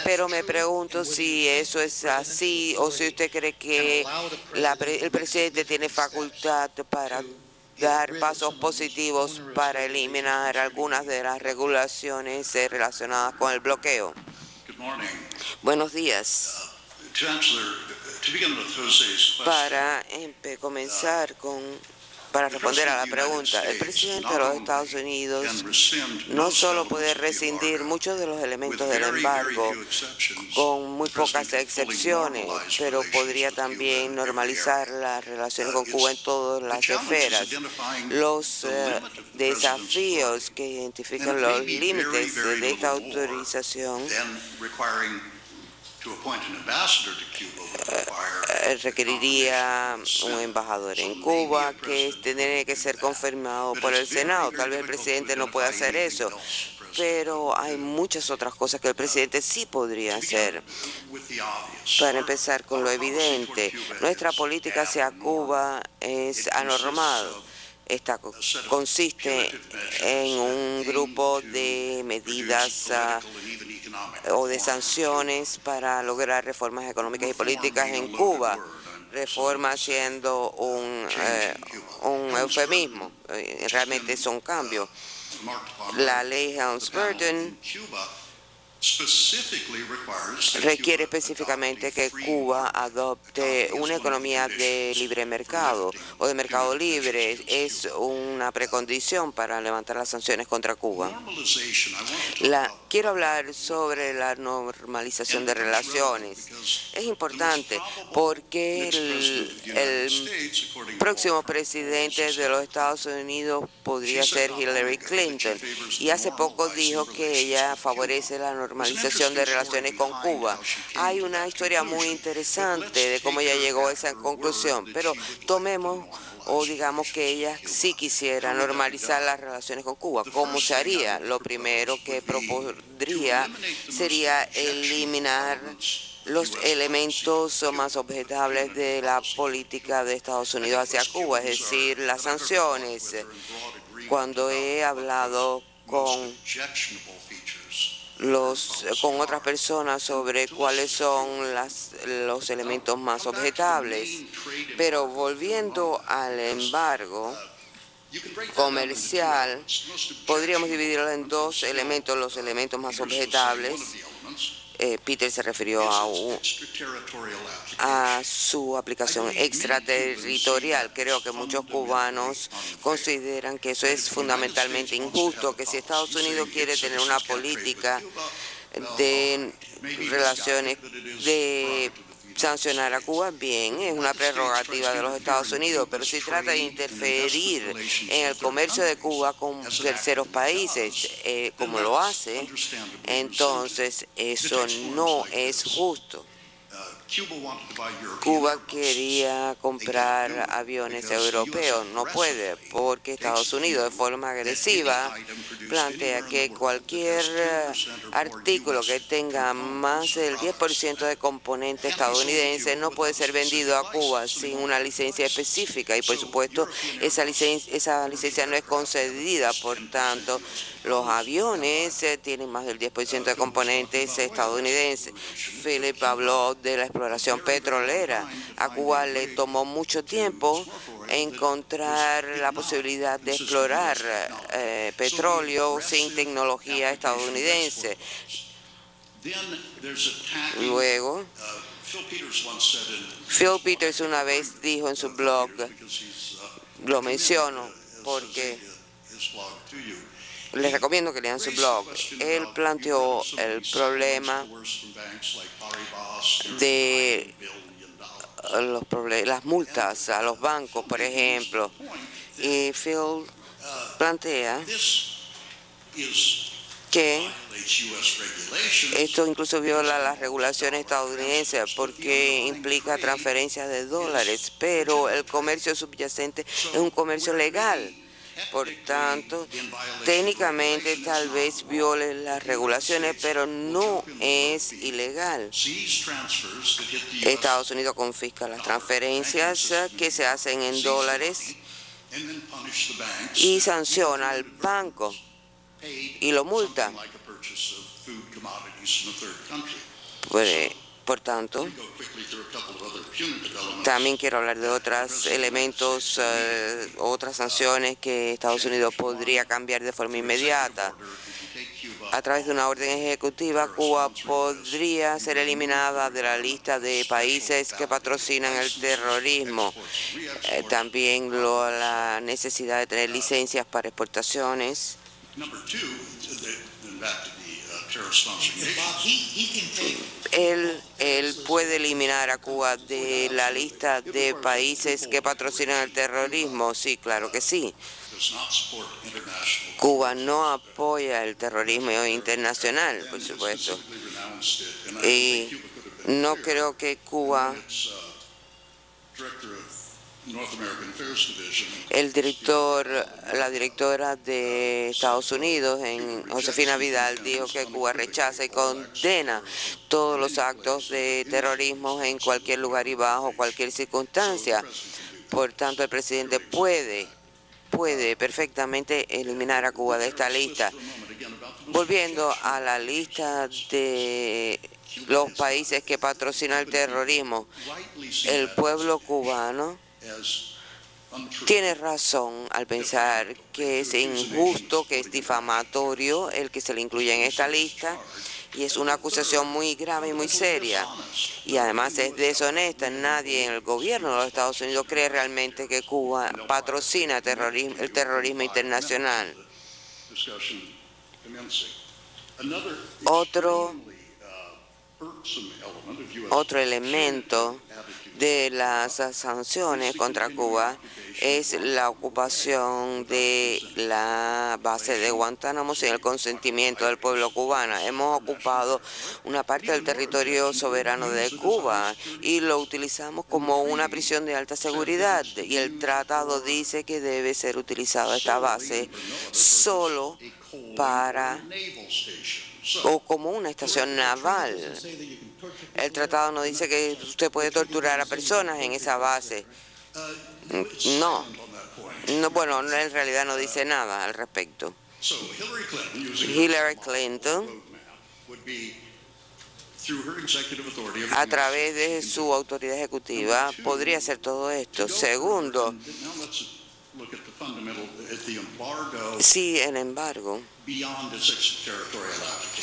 Pero me pregunto si eso es así o si usted cree que el presidente tiene facultad para dar pasos positivos para eliminar algunas de las regulaciones relacionadas con el bloqueo. Buenos días. Para responder a la pregunta, el presidente de los Estados Unidos no solo puede rescindir muchos de los elementos del embargo, con muy pocas excepciones, pero podría también normalizar las relaciones con Cuba en todas las esferas. Los desafíos que identifican los límites de esta autorización requeriría un embajador en Cuba que tiene que ser confirmado por el Senado. Tal vez el presidente no pueda hacer eso, pero hay muchas otras cosas que el presidente sí podría hacer. Para empezar con lo evidente, nuestra política hacia Cuba es anormal. Esta consiste en un grupo de medidas o de sanciones para lograr reformas económicas y políticas en Cuba. Reforma siendo un eufemismo, realmente son cambios. La ley Helms-Burton requiere específicamente que Cuba adopte una economía de libre mercado o de mercado libre. Es una precondición para levantar las sanciones contra Cuba. Quiero hablar sobre la normalización de relaciones. Es importante porque el próximo presidente de los Estados Unidos podría ser Hillary Clinton, y hace poco dijo que ella favorece la normalización de relaciones con Cuba. Hay una historia muy interesante de cómo ella llegó a esa conclusión, pero tomemos o digamos que ella sí quisiera normalizar las relaciones con Cuba. ¿Cómo se haría? Lo primero que propondría sería eliminar los elementos más objetables de la política de Estados Unidos hacia Cuba, es decir, las sanciones. Cuando he hablado con otras personas sobre cuáles son los elementos más objetables. Pero volviendo al embargo comercial, podríamos dividirlo en dos elementos, los elementos más objetables. Peter se refirió a su aplicación extraterritorial. Creo que muchos cubanos consideran que eso es fundamentalmente injusto, que si Estados Unidos quiere tener una política de relaciones de sancionar a Cuba, bien, es una prerrogativa de los Estados Unidos, pero si trata de interferir en el comercio de Cuba con terceros países, como lo hace, entonces eso no es justo. Cuba quería comprar aviones europeos, no puede, porque Estados Unidos de forma agresiva plantea que cualquier artículo que tenga más del 10% de componente estadounidense no puede ser vendido a Cuba sin una licencia específica, y por supuesto esa licencia no es concedida. Por tanto, los aviones tienen más del 10% de componentes estadounidenses. Philip habló de la exploración petrolera. A Cuba le tomó mucho tiempo encontrar la posibilidad de explorar petróleo sin tecnología estadounidense. Luego, Phil Peters una vez dijo en su blog, lo menciono porque les recomiendo que lean su blog. Él planteó el problema de las multas a los bancos, por ejemplo. Y Phil plantea que esto incluso viola las regulaciones estadounidenses porque implica transferencias de dólares, pero el comercio subyacente es un comercio legal. Por tanto, técnicamente tal vez viole las regulaciones, pero no es ilegal. Estados Unidos confisca las transferencias que se hacen en dólares y sanciona al banco y lo multa. Por tanto, también quiero hablar de otros elementos, otras sanciones que Estados Unidos podría cambiar de forma inmediata. A través de una orden ejecutiva, Cuba podría ser eliminada de la lista de países que patrocinan el terrorismo. También la necesidad de tener licencias para exportaciones. Él puede eliminar a Cuba de la lista de países que patrocinan el terrorismo. Sí, claro que sí. Cuba no apoya el terrorismo internacional, por supuesto. Y no creo que Cuba, la directora de Estados Unidos, Josefina Vidal, dijo que Cuba rechaza y condena todos los actos de terrorismo en cualquier lugar y bajo cualquier circunstancia. Por tanto, el presidente puede perfectamente eliminar a Cuba de esta lista. Volviendo a la lista de los países que patrocinan el terrorismo, el pueblo cubano tiene razón al pensar que es injusto, que es difamatorio el que se le incluya en esta lista, y es una acusación muy grave y muy seria. Y además es deshonesta. Nadie en el gobierno de los Estados Unidos cree realmente que Cuba patrocina el terrorismo internacional. Otro elemento de las sanciones contra Cuba es la ocupación de la base de Guantánamo sin el consentimiento del pueblo cubano. Hemos ocupado una parte del territorio soberano de Cuba y lo utilizamos como una prisión de alta seguridad, y el tratado dice que debe ser utilizada esta base solo para o como una estación naval. El tratado no dice que usted puede torturar a personas en esa base. No, bueno, en realidad no dice nada al respecto. Hillary Clinton, a través de su autoridad ejecutiva, podría hacer todo esto. Segundo, si el embargo,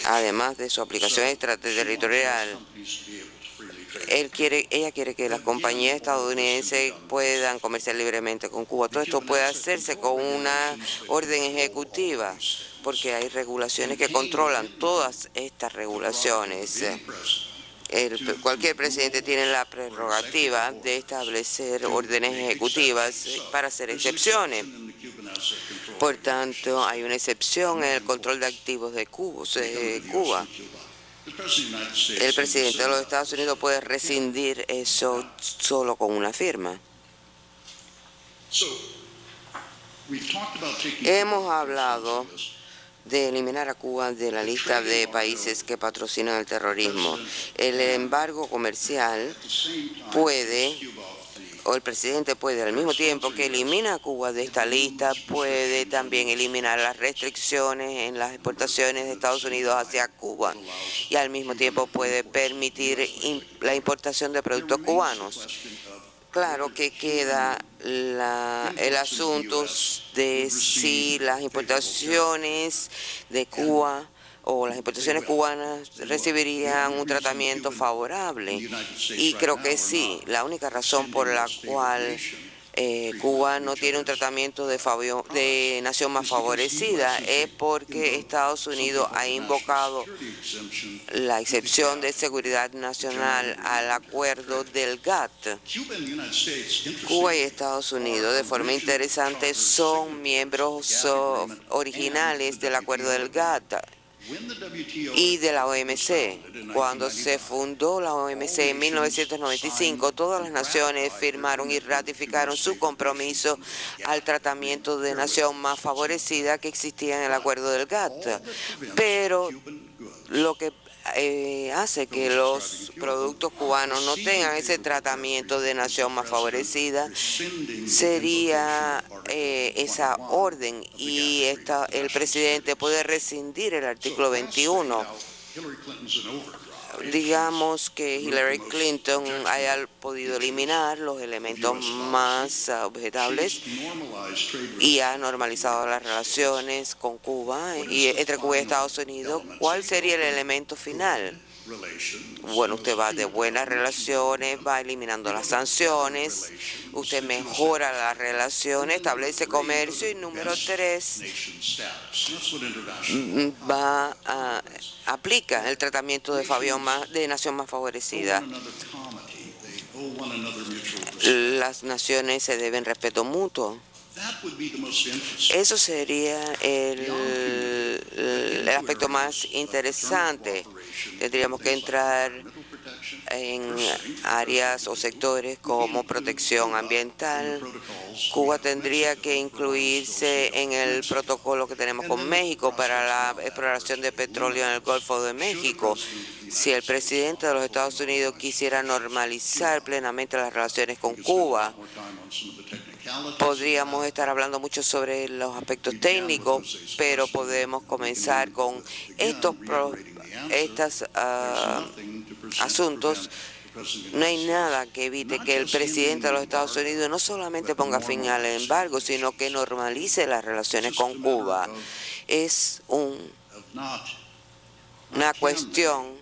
además de su aplicación extraterritorial, ella quiere que las compañías estadounidenses puedan comerciar libremente con Cuba. Todo esto puede hacerse con una orden ejecutiva, porque hay regulaciones que controlan todas estas regulaciones. Cualquier presidente tiene la prerrogativa de establecer órdenes ejecutivas para hacer excepciones. Por tanto, hay una excepción en el control de activos de Cuba. El presidente de los Estados Unidos puede rescindir eso solo con una firma. Hemos hablado de eliminar a Cuba de la lista de países que patrocinan el terrorismo. El embargo comercial puede, o el presidente puede, al mismo tiempo que elimina a Cuba de esta lista, puede también eliminar las restricciones en las exportaciones de Estados Unidos hacia Cuba, y al mismo tiempo puede permitir la importación de productos cubanos. Claro que queda el asunto de si las importaciones de Cuba o las importaciones cubanas recibirían un tratamiento favorable. Y creo que sí. La única razón por la cual Cuba no tiene un tratamiento de nación más favorecida es porque Estados Unidos ha invocado la excepción de seguridad nacional al acuerdo del GATT. Cuba y Estados Unidos, de forma interesante, son miembros originales del acuerdo del GATT y de la OMC. Cuando se fundó la OMC en 1995, todas las naciones firmaron y ratificaron su compromiso al tratamiento de nación más favorecida que existía en el acuerdo del GATT. Pero lo que hace que los productos cubanos no tengan ese tratamiento de nación más favorecida sería esa orden, y el presidente puede rescindir el artículo 21. Digamos que Hillary Clinton haya podido eliminar los elementos más objetables y ha normalizado las relaciones con Cuba y entre Cuba y Estados Unidos. ¿Cuál sería el elemento final? Bueno, usted va de buenas relaciones, va eliminando las sanciones, usted mejora las relaciones, establece comercio, y número 3, aplica el tratamiento de nación más favorecida. Las naciones se deben respeto mutuo. Eso sería el aspecto más interesante. Tendríamos que entrar en áreas o sectores como protección ambiental. Cuba tendría que incluirse en el protocolo que tenemos con México para la exploración de petróleo en el Golfo de México. Si el presidente de los Estados Unidos quisiera normalizar plenamente las relaciones con Cuba, podríamos estar hablando mucho sobre los aspectos técnicos, pero podemos comenzar con estos asuntos. No hay nada que evite que el presidente de los Estados Unidos no solamente ponga fin al embargo, sino que normalice las relaciones con Cuba. Es una cuestión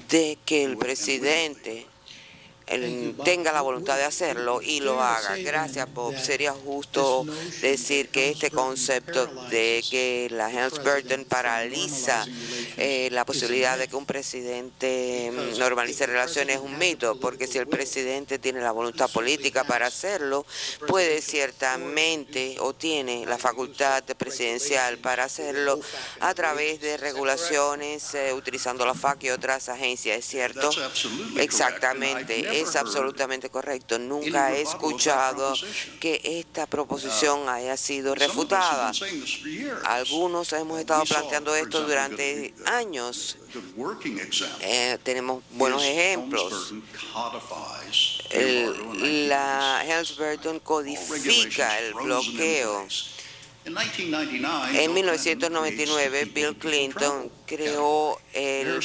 de que el presidente tenga la voluntad de hacerlo y lo haga. Gracias, Bob. Sería justo decir que este concepto de que la Helms-Burton paraliza la posibilidad de que un presidente normalice relaciones es un mito, porque si el presidente tiene la voluntad política para hacerlo, puede ciertamente o tiene la facultad presidencial para hacerlo a través de regulaciones utilizando la FAC y otras agencias. ¿Es cierto? Exactamente. Es absolutamente correcto. Nunca he escuchado que esta proposición haya sido refutada. Algunos hemos estado planteando esto durante años. Tenemos buenos ejemplos. La Helms-Burton codifica el bloqueo. En 1999, Bill Clinton creó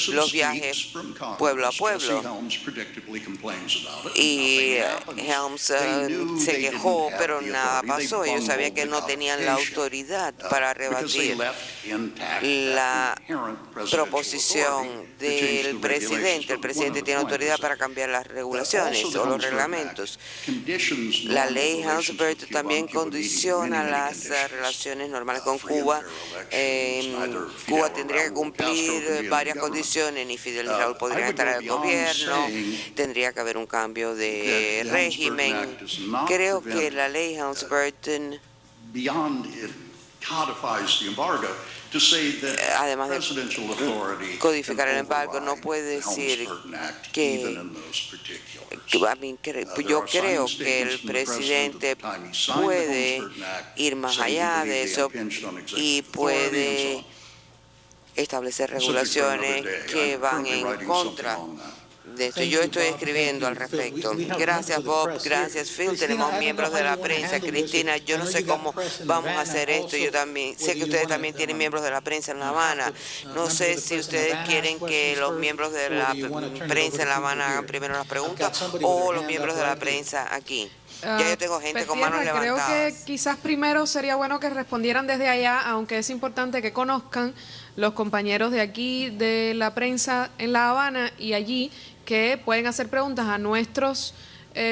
los viajes pueblo a pueblo y Helms se quejó, pero nada pasó. Ellos sabían que no tenían la autoridad para rebatir la proposición del presidente. El presidente tiene autoridad para cambiar las regulaciones o los reglamentos. La ley Helms-Burton también condiciona las relaciones normales con Cuba. Cuba tendría que cumplir varias condiciones, ni Fidel ni Raúl podrían estar en el gobierno, tendría que haber un cambio de régimen. Creo que la ley Helms-Burton, además de codificar el embargo, no puede decir que yo creo que el presidente puede ir más allá de eso y puede establecer regulaciones que van en contra de esto. Yo estoy escribiendo al respecto. Gracias, Bob. Gracias, Phil. Tenemos miembros de la prensa. Cristina, yo no sé cómo vamos a hacer esto. Yo también sé que ustedes también tienen miembros de la prensa en La Habana. No sé si ustedes quieren que los miembros de la prensa en La Habana hagan primero las preguntas o los miembros de la prensa aquí. Ya yo tengo gente con manos levantadas. Creo que quizás primero sería bueno que respondieran desde allá, aunque es importante que conozcan los compañeros de aquí de la prensa en La Habana y allí que pueden hacer preguntas a nuestros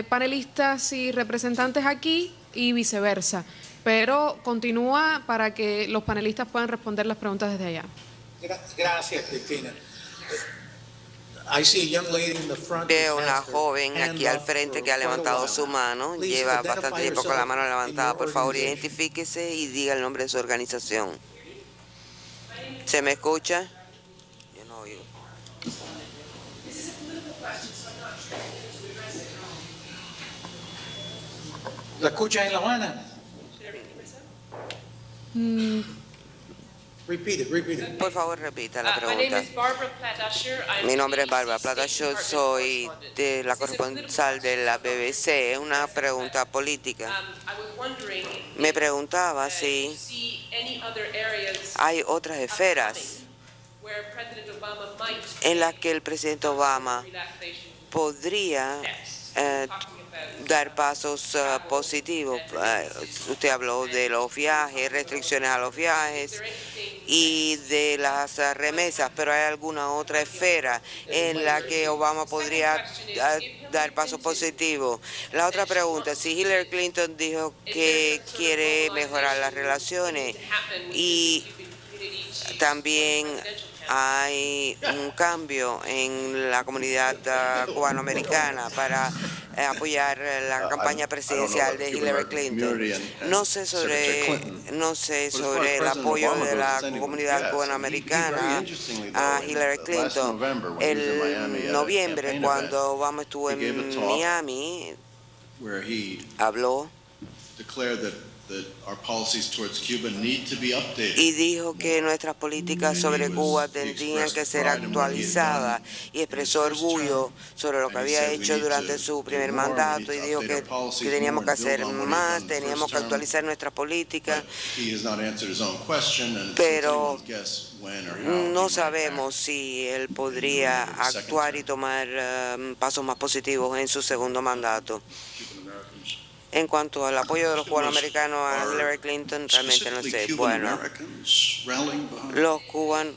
panelistas y representantes aquí y viceversa. Pero continúa para que los panelistas puedan responder las preguntas desde allá. Gracias, Cristina. Veo una joven aquí al frente que ha levantado su mano. Lleva bastante tiempo con la mano levantada. Por favor, identifíquese y diga el nombre de su organización. ¿Se me escucha? Yo no oigo. ¿La escuchas en La Habana? Por favor, repita la pregunta. Mi nombre es Barbara Platasher, soy de la corresponsal de la BBC. Es una pregunta política. Me preguntaba si hay otras esferas en las que el presidente Obama podría dar pasos positivos. Usted habló de los viajes, restricciones a los viajes y de las remesas, pero ¿hay alguna otra esfera en la que Obama podría dar pasos positivos? La otra pregunta, si Hillary Clinton dijo que quiere mejorar las relaciones y también hay un cambio en la comunidad cubanoamericana para apoyar la campaña presidencial de Hillary Clinton. No sé sobre el apoyo de la comunidad cubanoamericana a Hillary Clinton. En noviembre, cuando Obama estuvo en Miami, habló y dijo que nuestras políticas sobre Cuba tendrían que ser actualizadas y expresó orgullo sobre lo que había hecho durante su primer mandato y dijo que teníamos que hacer más, teníamos que actualizar nuestras políticas, pero no sabemos si él podría actuar y tomar pasos más positivos en su segundo mandato. En cuanto al apoyo de los cubanos americanos a Hillary Clinton, realmente no sé. Bueno, los cubanos...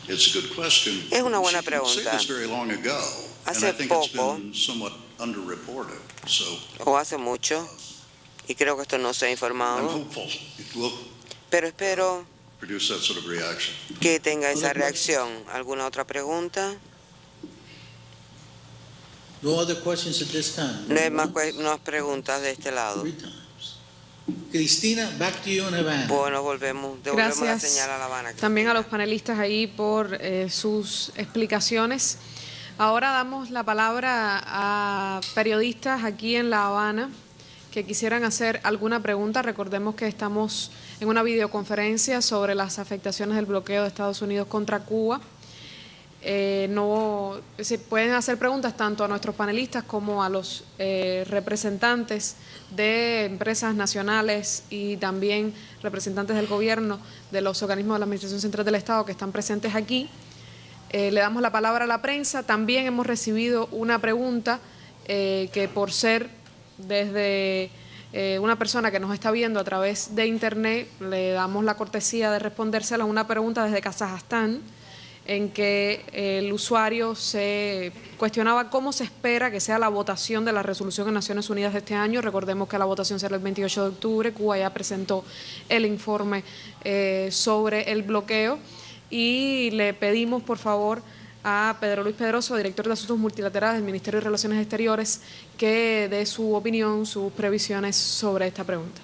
Es una buena pregunta. Hace poco, o hace mucho, y creo que esto no se ha informado, pero espero que tenga esa reacción. ¿Alguna otra pregunta? No other questions at this time. No hay más preguntas de este lado. Cristina, back to you in Havana. Bueno, devolvemos la Gracias señal a La Habana. también a los panelistas ahí por sus explicaciones. Ahora damos la palabra a periodistas aquí en La Habana que quisieran hacer alguna pregunta. Recordemos que estamos en una videoconferencia sobre las afectaciones del bloqueo de Estados Unidos contra Cuba. Se pueden hacer preguntas tanto a nuestros panelistas como a los representantes de empresas nacionales y también representantes del gobierno, de los organismos de la Administración Central del Estado que están presentes aquí. Le damos la palabra a la prensa. También hemos recibido una pregunta que por ser desde una persona que nos está viendo a través de internet, le damos la cortesía de respondérsela, una pregunta desde Kazajstán, en que el usuario se cuestionaba cómo se espera que sea la votación de la resolución en Naciones Unidas de este año. Recordemos que la votación será el 28 de octubre. Cuba ya presentó el informe sobre el bloqueo y le pedimos, por favor, a Pedro Luis Pedroso, director de Asuntos Multilaterales del Ministerio de Relaciones Exteriores, que dé su opinión, sus previsiones sobre esta pregunta.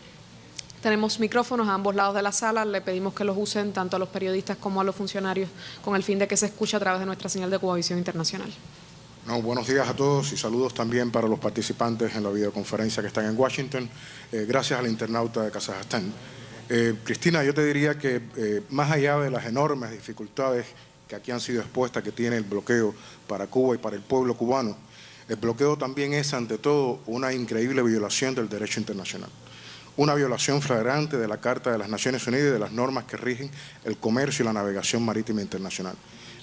Tenemos micrófonos a ambos lados de la sala, le pedimos que los usen tanto a los periodistas como a los funcionarios con el fin de que se escuche a través de nuestra señal de Cubavisión Internacional. No, buenos días a todos y saludos también para los participantes en la videoconferencia que están en Washington. Gracias al internauta de Kazajstán. Cristina, yo te diría que más allá de las enormes dificultades que aquí han sido expuestas que tiene el bloqueo para Cuba y para el pueblo cubano, el bloqueo también es ante todo una increíble violación del derecho internacional. Una violación flagrante de la Carta de las Naciones Unidas y de las normas que rigen el comercio y la navegación marítima internacional.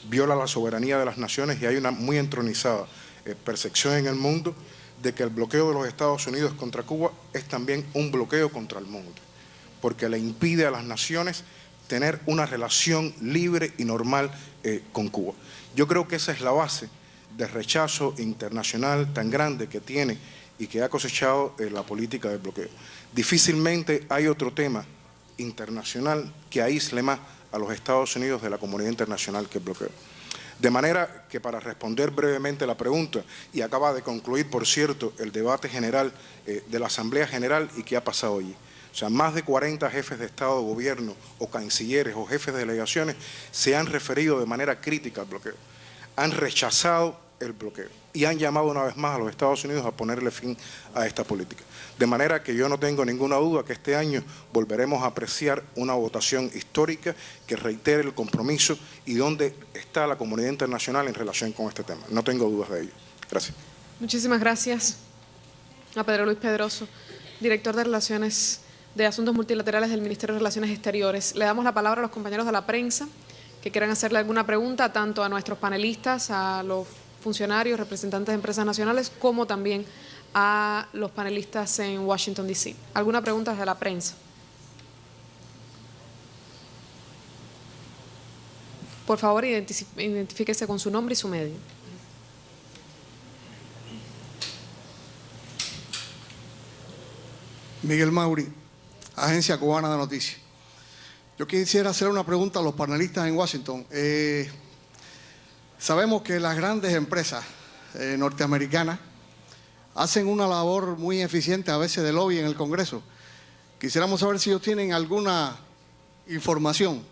Viola la soberanía de las naciones y hay una muy entronizada percepción en el mundo de que el bloqueo de los Estados Unidos contra Cuba es también un bloqueo contra el mundo, porque le impide a las naciones tener una relación libre y normal con Cuba. Yo creo que esa es la base del rechazo internacional tan grande que tiene y que ha cosechado la política del bloqueo. Difícilmente hay otro tema internacional que aísle más a los Estados Unidos de la comunidad internacional que el bloqueo. De manera que, para responder brevemente la pregunta, y acaba de concluir, por cierto, el debate general de la Asamblea General y qué ha pasado allí. O sea, más de 40 jefes de Estado, gobierno, o cancilleres, o jefes de delegaciones se han referido de manera crítica al bloqueo. Han rechazado el bloqueo y han llamado una vez más a los Estados Unidos a ponerle fin a esta política. De manera que yo no tengo ninguna duda que este año volveremos a apreciar una votación histórica que reitere el compromiso y dónde está la comunidad internacional en relación con este tema. No tengo dudas de ello. Gracias. Muchísimas gracias a Pedro Luis Pedroso, director de Asuntos Multilaterales del Ministerio de Relaciones Exteriores. Le damos la palabra a los compañeros de la prensa que quieran hacerle alguna pregunta, tanto a nuestros panelistas, a los funcionarios, representantes de empresas nacionales, como también a los panelistas en Washington, D.C. ¿Alguna pregunta desde la prensa? Por favor, identifíquese con su nombre y su medio. Miguel Mauri, Agencia Cubana de Noticias. Yo quisiera hacer una pregunta a los panelistas en Washington. Sabemos que las grandes empresas norteamericanas hacen una labor muy eficiente a veces de lobby en el Congreso. Quisiéramos saber si ellos tienen alguna información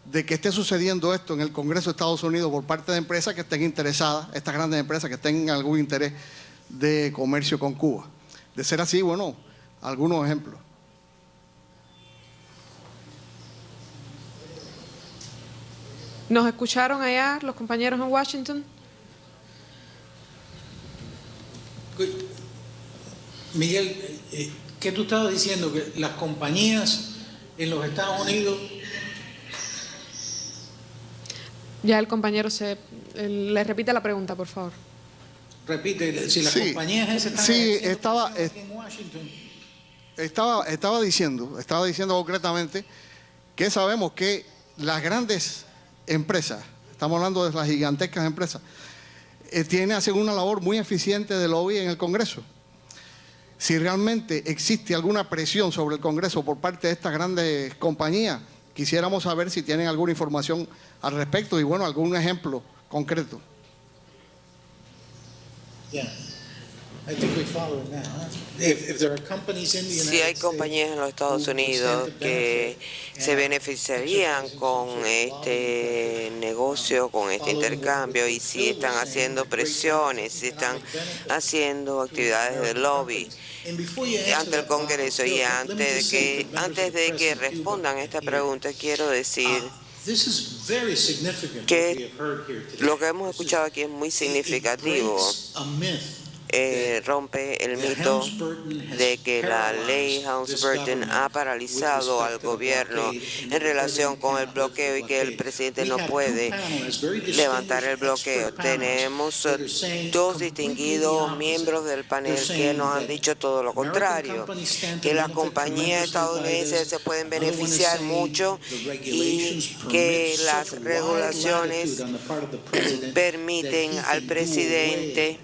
de que esté sucediendo esto en el Congreso de Estados Unidos por parte de empresas que estén interesadas, estas grandes empresas que tengan algún interés de comercio con Cuba. De ser así, bueno, algunos ejemplos. ¿Nos escucharon allá los compañeros en Washington? Miguel, ¿qué tú estabas diciendo? Que las compañías en los Estados Unidos... Ya el compañero le repite la pregunta, por favor. Repite, si las Sí, compañías esas están sí, haciendo estaba- presión aquí en Washington. Estaba diciendo concretamente que sabemos que las grandes empresas, estamos hablando de las gigantescas empresas, hacen una labor muy eficiente de lobby en el Congreso. Si realmente existe alguna presión sobre el Congreso por parte de estas grandes compañías, quisiéramos saber si tienen alguna información al respecto y, bueno, algún ejemplo concreto. Yeah. I think we follow it now. Huh? If there are companies in the United Si hay States compañías en los Estados Unidos que se beneficiarían con este negocio, con este intercambio, y si están haciendo presiones, si están haciendo actividades de lobby ante el Congreso, y antes de que respondan a esta pregunta, quiero decir que lo que hemos escuchado aquí es muy significativo. Rompe el mito de que la ley Helms-Burton ha paralizado al gobierno en relación con el bloqueo y que el presidente no puede levantar el bloqueo. Tenemos dos distinguidos miembros del panel que nos han dicho todo lo contrario, que las compañías estadounidenses se pueden beneficiar mucho y que las regulaciones permiten al presidente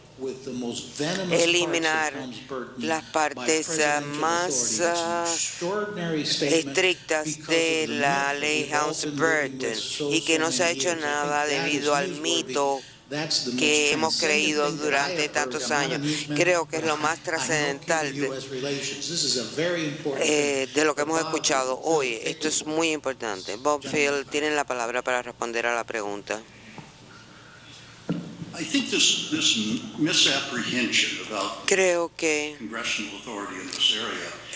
eliminar las partes más estrictas de la ley Helms-Burton y que no se ha hecho nada debido al mito que hemos creído durante tantos años. Creo que es lo más trascendental de lo que hemos escuchado hoy. Esto es muy importante. Bob Field tiene la palabra para responder a la pregunta. Creo que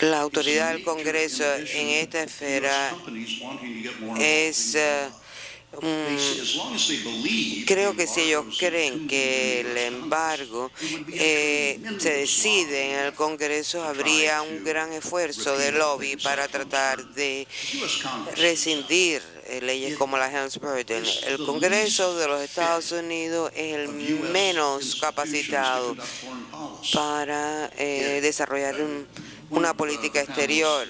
la autoridad del Congreso en esta esfera es... creo que si ellos creen que el embargo se decide en el Congreso, habría un gran esfuerzo de lobby para tratar de rescindir leyes como la Helms-Burton. El Congreso de los Estados Unidos es el menos capacitado para desarrollar una política exterior.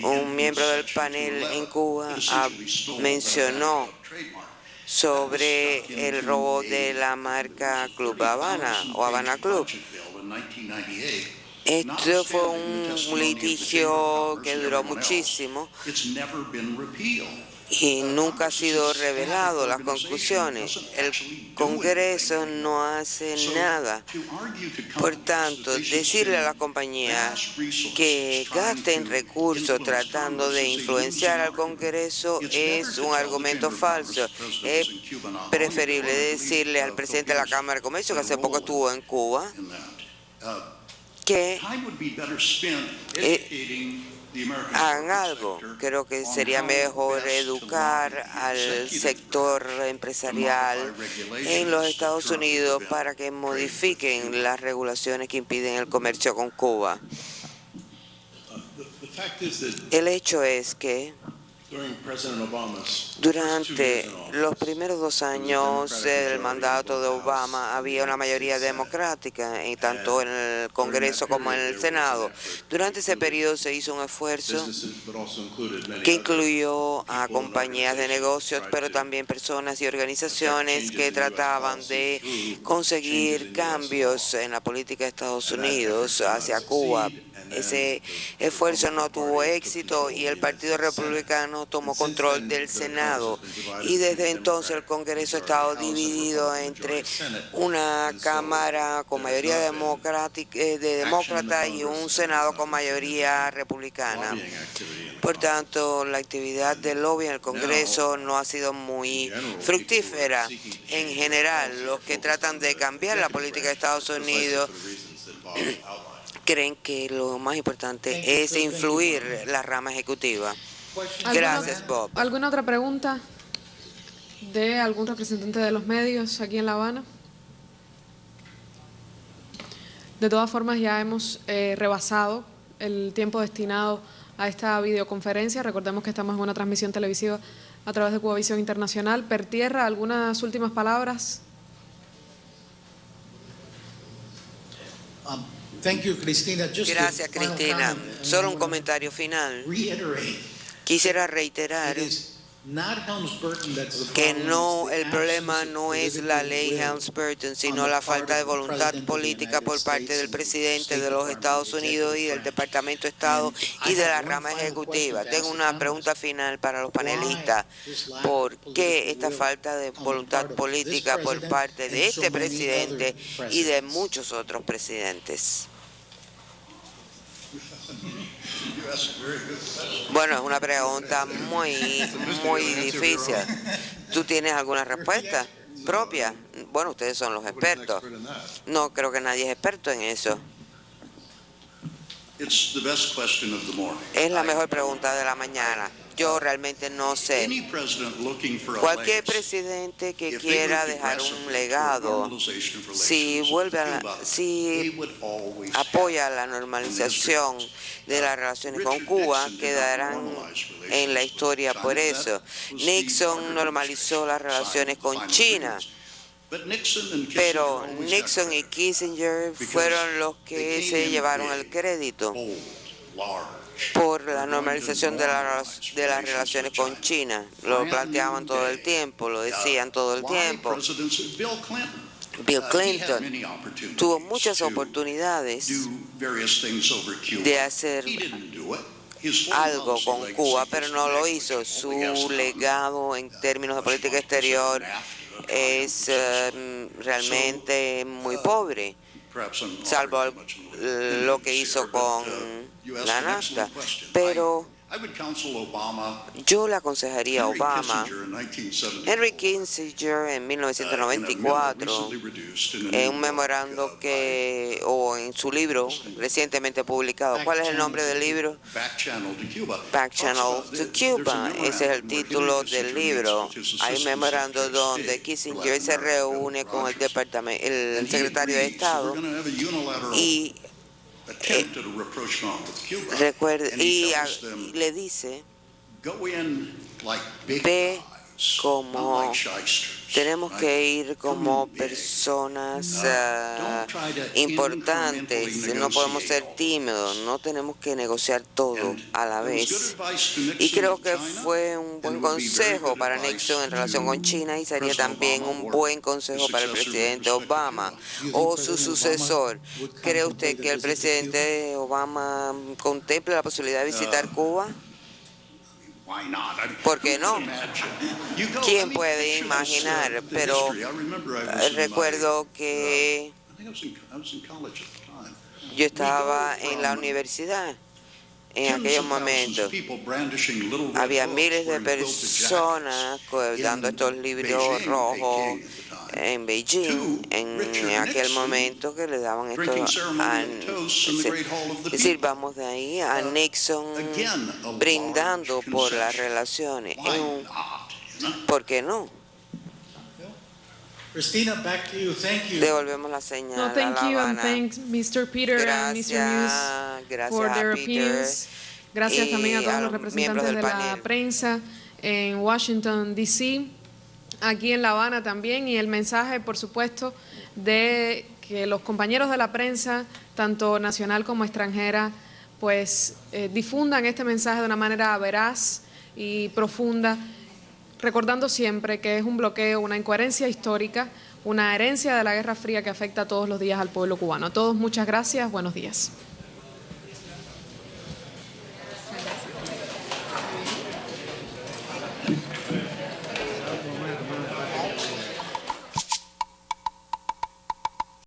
Un miembro del panel en Cuba mencionó sobre el robo de la marca Club Habana o Habana Club. Esto fue un litigio que duró muchísimo y nunca ha sido revelado las conclusiones. El Congreso no hace nada. Por tanto, decirle a las compañías que gasten recursos tratando de influenciar al Congreso es un argumento falso. Es preferible decirle al presidente de la Cámara de Comercio, que hace poco estuvo en Cuba, que hagan algo. Creo que sería mejor educar al sector empresarial en los Estados Unidos para que modifiquen las regulaciones que impiden el comercio con Cuba. El hecho es que durante los primeros 2 años del mandato de Obama había una mayoría democrática, tanto en el Congreso como en el Senado. Durante ese periodo se hizo un esfuerzo que incluyó a compañías de negocios, pero también personas y organizaciones que trataban de conseguir cambios en la política de Estados Unidos hacia Cuba. Ese esfuerzo no tuvo éxito y el Partido Republicano tomó control del Senado. Y desde entonces el Congreso ha estado dividido entre una Cámara con mayoría demócrata y un Senado con mayoría republicana. Por tanto, la actividad del lobby en el Congreso no ha sido muy fructífera. En general, los que tratan de cambiar la política de Estados Unidos creen que lo más importante es influir la rama ejecutiva. Gracias, Bob. ¿Alguna otra pregunta de algún representante de los medios aquí en La Habana? De todas formas, ya hemos rebasado el tiempo destinado a esta videoconferencia. Recordemos que estamos en una transmisión televisiva a través de Cubavisión Internacional. Per tierra, ¿algunas últimas palabras? Thank you, Cristina. Just a Gracias, final Cristina. comment, and Solo I un wanna comentario final. reiterate, Quisiera reiterar it is not Helms-Burton that's the que problem, no, it's the el problema absence of no es la political ley will Helms-Burton, on sino the la part falta de of the voluntad President of the política United por parte States del and the presidente State de los Department, Estados the Unidos y Executive del Branch. Departamento de Estado And y I de la have one rama final ejecutiva. question to Tengo ask the una panelists. pregunta final para los Why panelistas. this lack ¿Por of qué esta political will falta de on the voluntad part of política this por president parte and de so este many presidente other y de presidents? muchos otros presidentes? Bueno, es una pregunta muy difícil. ¿Tú tienes alguna respuesta propia? Bueno, ustedes son los expertos. No creo que nadie es experto en eso. Es la mejor pregunta de la mañana. Yo realmente no sé. Cualquier presidente que quiera dejar un legado, si apoya la normalización de las relaciones con Cuba, quedarán en la historia por eso. Nixon normalizó las relaciones con China, pero Nixon y Kissinger fueron los que se llevaron el crédito por la normalización de las relaciones con China. Lo planteaban todo el tiempo, lo decían todo el tiempo. Bill Clinton tuvo muchas oportunidades de hacer algo con Cuba, pero no lo hizo. Su legado en términos de política exterior es realmente muy pobre, salvo lo que hizo con la NAFTA. Pero yo le aconsejaría a Obama, Henry Kissinger en 1994, en un memorando o en su libro recientemente publicado. ¿Cuál es el nombre del libro? Back Channel to Cuba. Ese es el título del libro. Hay un memorando donde Kissinger se reúne con el secretario de Estado y le dice, ve como tenemos que ir como personas importantes, no podemos ser tímidos, no tenemos que negociar todo a la vez. Y creo que fue un buen consejo para Nixon en relación con China y sería también un buen consejo para el presidente Obama o su sucesor. ¿Cree usted que el presidente Obama contemple la posibilidad de visitar Cuba? ¿Por qué no? ¿Quién puede imaginar? Pero recuerdo que yo estaba en la universidad en aquellos momentos. Había miles de personas dando estos libros rojos en Beijing en aquel momento, que le daban esto es decir, vamos de ahí a Nixon brindando por las relaciones. ¿Por qué no? Cristina, back to you. Thank you. Devolvemos la señal No, thank a La you, and Habana. thanks Mr. Peter and Mr. News for their opinions. Gracias también a todos los representantes de la prensa en Washington, D.C., aquí en La Habana también, y el mensaje, por supuesto, de que los compañeros de la prensa, tanto nacional como extranjera, pues difundan este mensaje de una manera veraz y profunda, recordando siempre que es un bloqueo, una incoherencia histórica, una herencia de la Guerra Fría que afecta todos los días al pueblo cubano. A todos, muchas gracias. Buenos días.